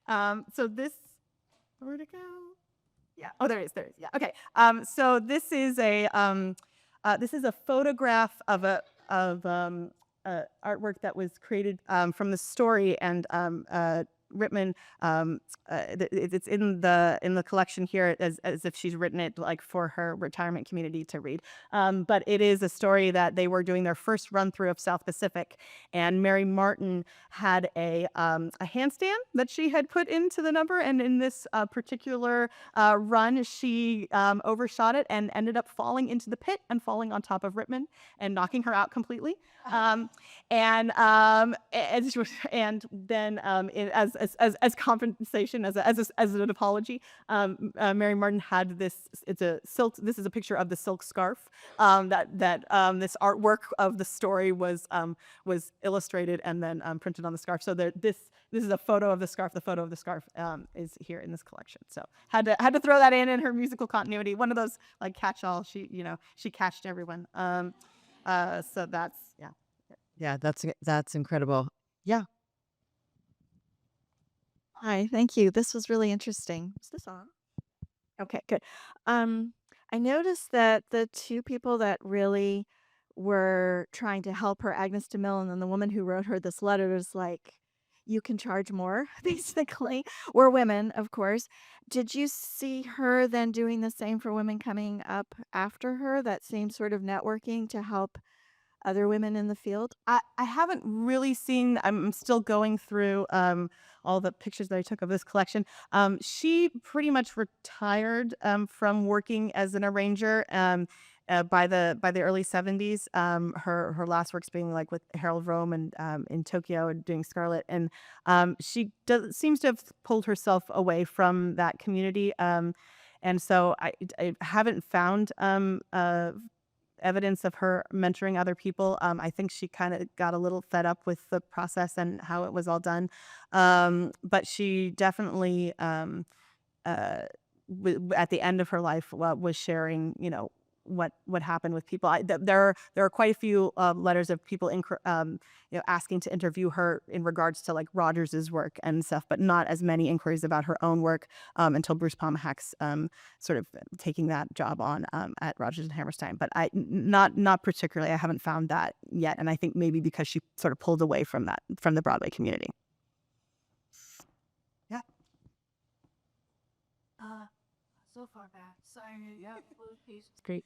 So this, where'd it go? Yeah. Oh, there it is. There it is. Yeah. Okay. So this is a photograph of artwork that was created from the story, and Rittmann. It's in the collection here as if she's written it like for her retirement community to read. But it is a story that they were doing their first run through of South Pacific, and Mary Martin had a handstand that she had put into the number, and in this particular run, she overshot it and ended up falling into the pit and falling on top of Rittmann and knocking her out completely. And then as compensation, as an apology, Mary Martin had this. It's a silk. This is a picture of the silk scarf that this artwork of the story was illustrated and then printed on the scarf. So this is a photo of the scarf. The photo of the scarf is here in this collection. So had to throw that in her musical continuity. One of those like catch-all. She catched everyone. So that's yeah. Yeah, that's incredible. Yeah. Hi, thank you. This was really interesting. Is this on? Okay, good. I noticed that the two people that really were trying to help her, Agnes DeMille, and then the woman who wrote her this letter was like, you can charge more, basically, were women, of course. Did you see her then doing the same for women coming up after her, that same sort of networking to help other women in the field? I haven't really seen. I'm still going through all the pictures that I took of this collection. She pretty much retired from working as an arranger by the early 70s. Her last works being like with Harold Rome and in Tokyo and doing Scarlet, and she seems to have pulled herself away from that community. And so I haven't found evidence of her mentoring other people. I think she kind of got a little fed up with the process and how it was all done. But she definitely, at the end of her life, was sharing, what happened with people. There are quite a few letters of people asking to interview her in regards to like Rogers's work and stuff, but not as many inquiries about her own work until Bruce Pomhack's sort of taking that job on at Rogers and Hammerstein. But not particularly. I haven't found that yet, and I think maybe because she sort of pulled away from the Broadway community. Yeah. So far back. Sorry. Yeah. Great.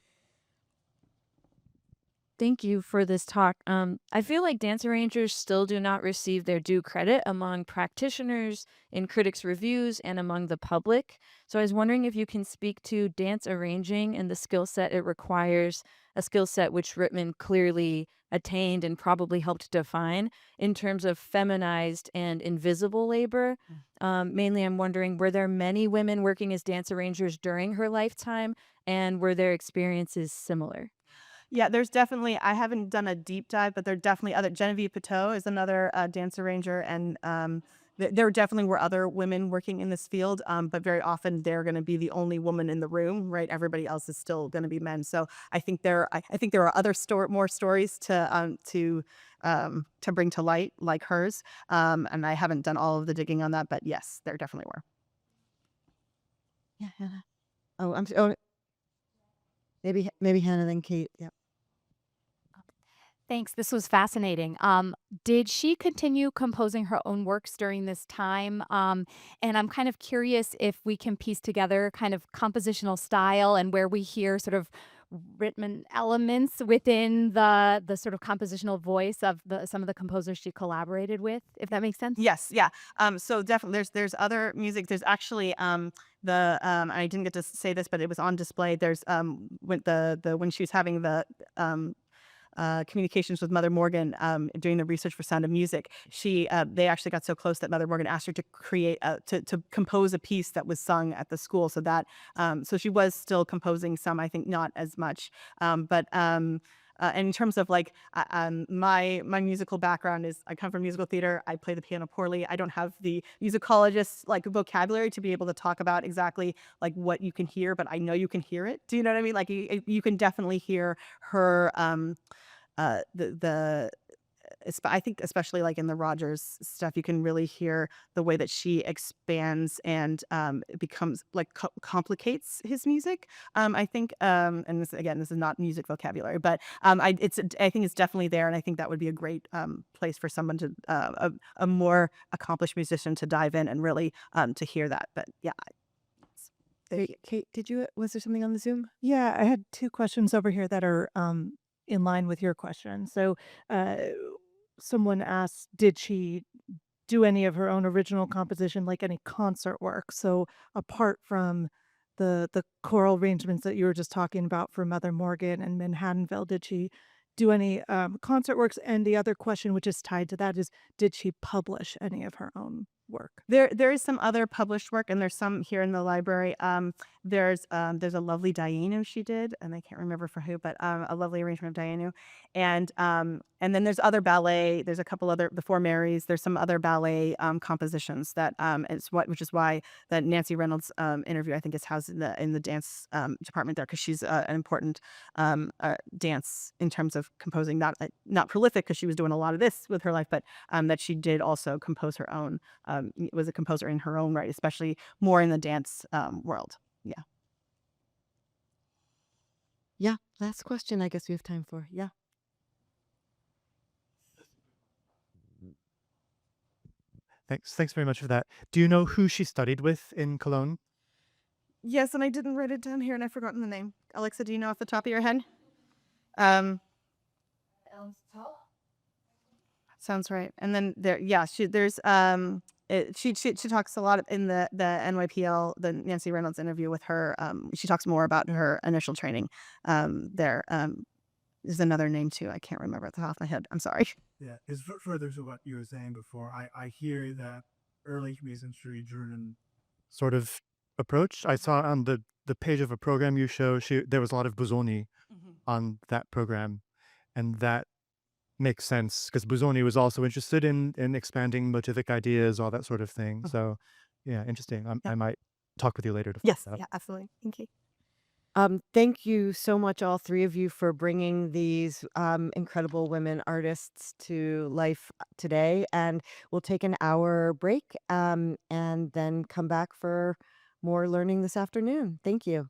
Thank you for this talk. I feel like dance arrangers still do not receive their due credit among practitioners, in critics' reviews, and among the public. So I was wondering if you can speak to dance arranging and the skill set it requires, a skill set which Rittmann clearly attained and probably helped define in terms of feminized and invisible labor. Mainly, I'm wondering, were there many women working as dance arrangers during her lifetime, and were their experiences similar? Yeah, there's definitely, I haven't done a deep dive, but there are definitely other, Genevieve Pitot is another dance arranger, and there definitely were other women working in this field, but very often they're going to be the only woman in the room, right? Everybody else is still going to be men. So I think there are other more stories to bring to light like hers, and I haven't done all of the digging on that, but yes, there definitely were. Yeah, Hannah. Oh, maybe Hannah, then Kate. Yeah. Thanks. This was fascinating. Did she continue composing her own works during this time? And I'm kind of curious if we can piece together kind of compositional style and where we hear sort of Rittmann elements within the sort of compositional voice of some of the composers she collaborated with, if that makes sense. Yes, yeah. So definitely there's other music. There's actually I didn't get to say this, but it was on display. There's when she was having the communications with Mother Morgan doing the research for Sound of Music, they actually got so close that Mother Morgan asked her to create to compose a piece that was sung at the school. So that so she was still composing some, I think not as much, but and in terms of like my musical background is I come from musical theater. I play the piano poorly. I don't have the musicologist's like vocabulary to be able to talk about exactly like what you can hear, but I know you can hear it. Do you know what I mean? Like you can definitely hear her I think especially like in the Rogers stuff, you can really hear the way that she expands and it becomes like complicates his music. I think, and this is not music vocabulary, but I think it's definitely there, and I think that would be a great place for someone to a more accomplished musician to dive in and really to hear that. But yeah. Kate, was there something on the Zoom? Yeah, I had two questions over here that are in line with your question. So someone asked, did she do any of her own original composition, like any concert work? So apart from the choral arrangements that you were just talking about for Mother Morgan and Manhattanville, did she do any concert works? And the other question, which is tied to that, is did she publish any of her own work? There is some other published work, and there's some here in the library. There's a lovely Dayenu she did, and I can't remember for who, but a lovely arrangement of Dayenu, and then there's other ballet. There's a couple other, the Four Marys. There's some other ballet compositions that which is why that Nancy Reynolds interview I think is housed in the dance department there, because she's an important dance in terms of composing, not prolific because she was doing a lot of this with her life, but that she did also compose her own. Was a composer in her own right, especially more in the dance world. Yeah. Yeah. Last question. I guess we have time for. Yeah. Thanks very much for that. Do you know who she studied with in Cologne? Yes, and I didn't write it down here, and I've forgotten the name. Alexa, do you know off the top of your head? Sounds right. And then she talks a lot in the NYPL, the Nancy Reynolds interview with her. She talks more about her initial training. There's another name too. I can't remember at the top of my head. I'm sorry. Yeah, it's further to what you were saying before. I hear that early 20th century German sort of approach. I saw on the page of a program you show, there was a lot of Busoni on that program, and that makes sense because Busoni was also interested in expanding motivic ideas, all that sort of thing. So yeah, interesting. I might talk with you later to Yes, find out. yeah, absolutely. Thank you. Thank you so much, all three of you, for bringing these incredible women artists to life today. And we'll take an hour break and then come back for more learning this afternoon. Thank you.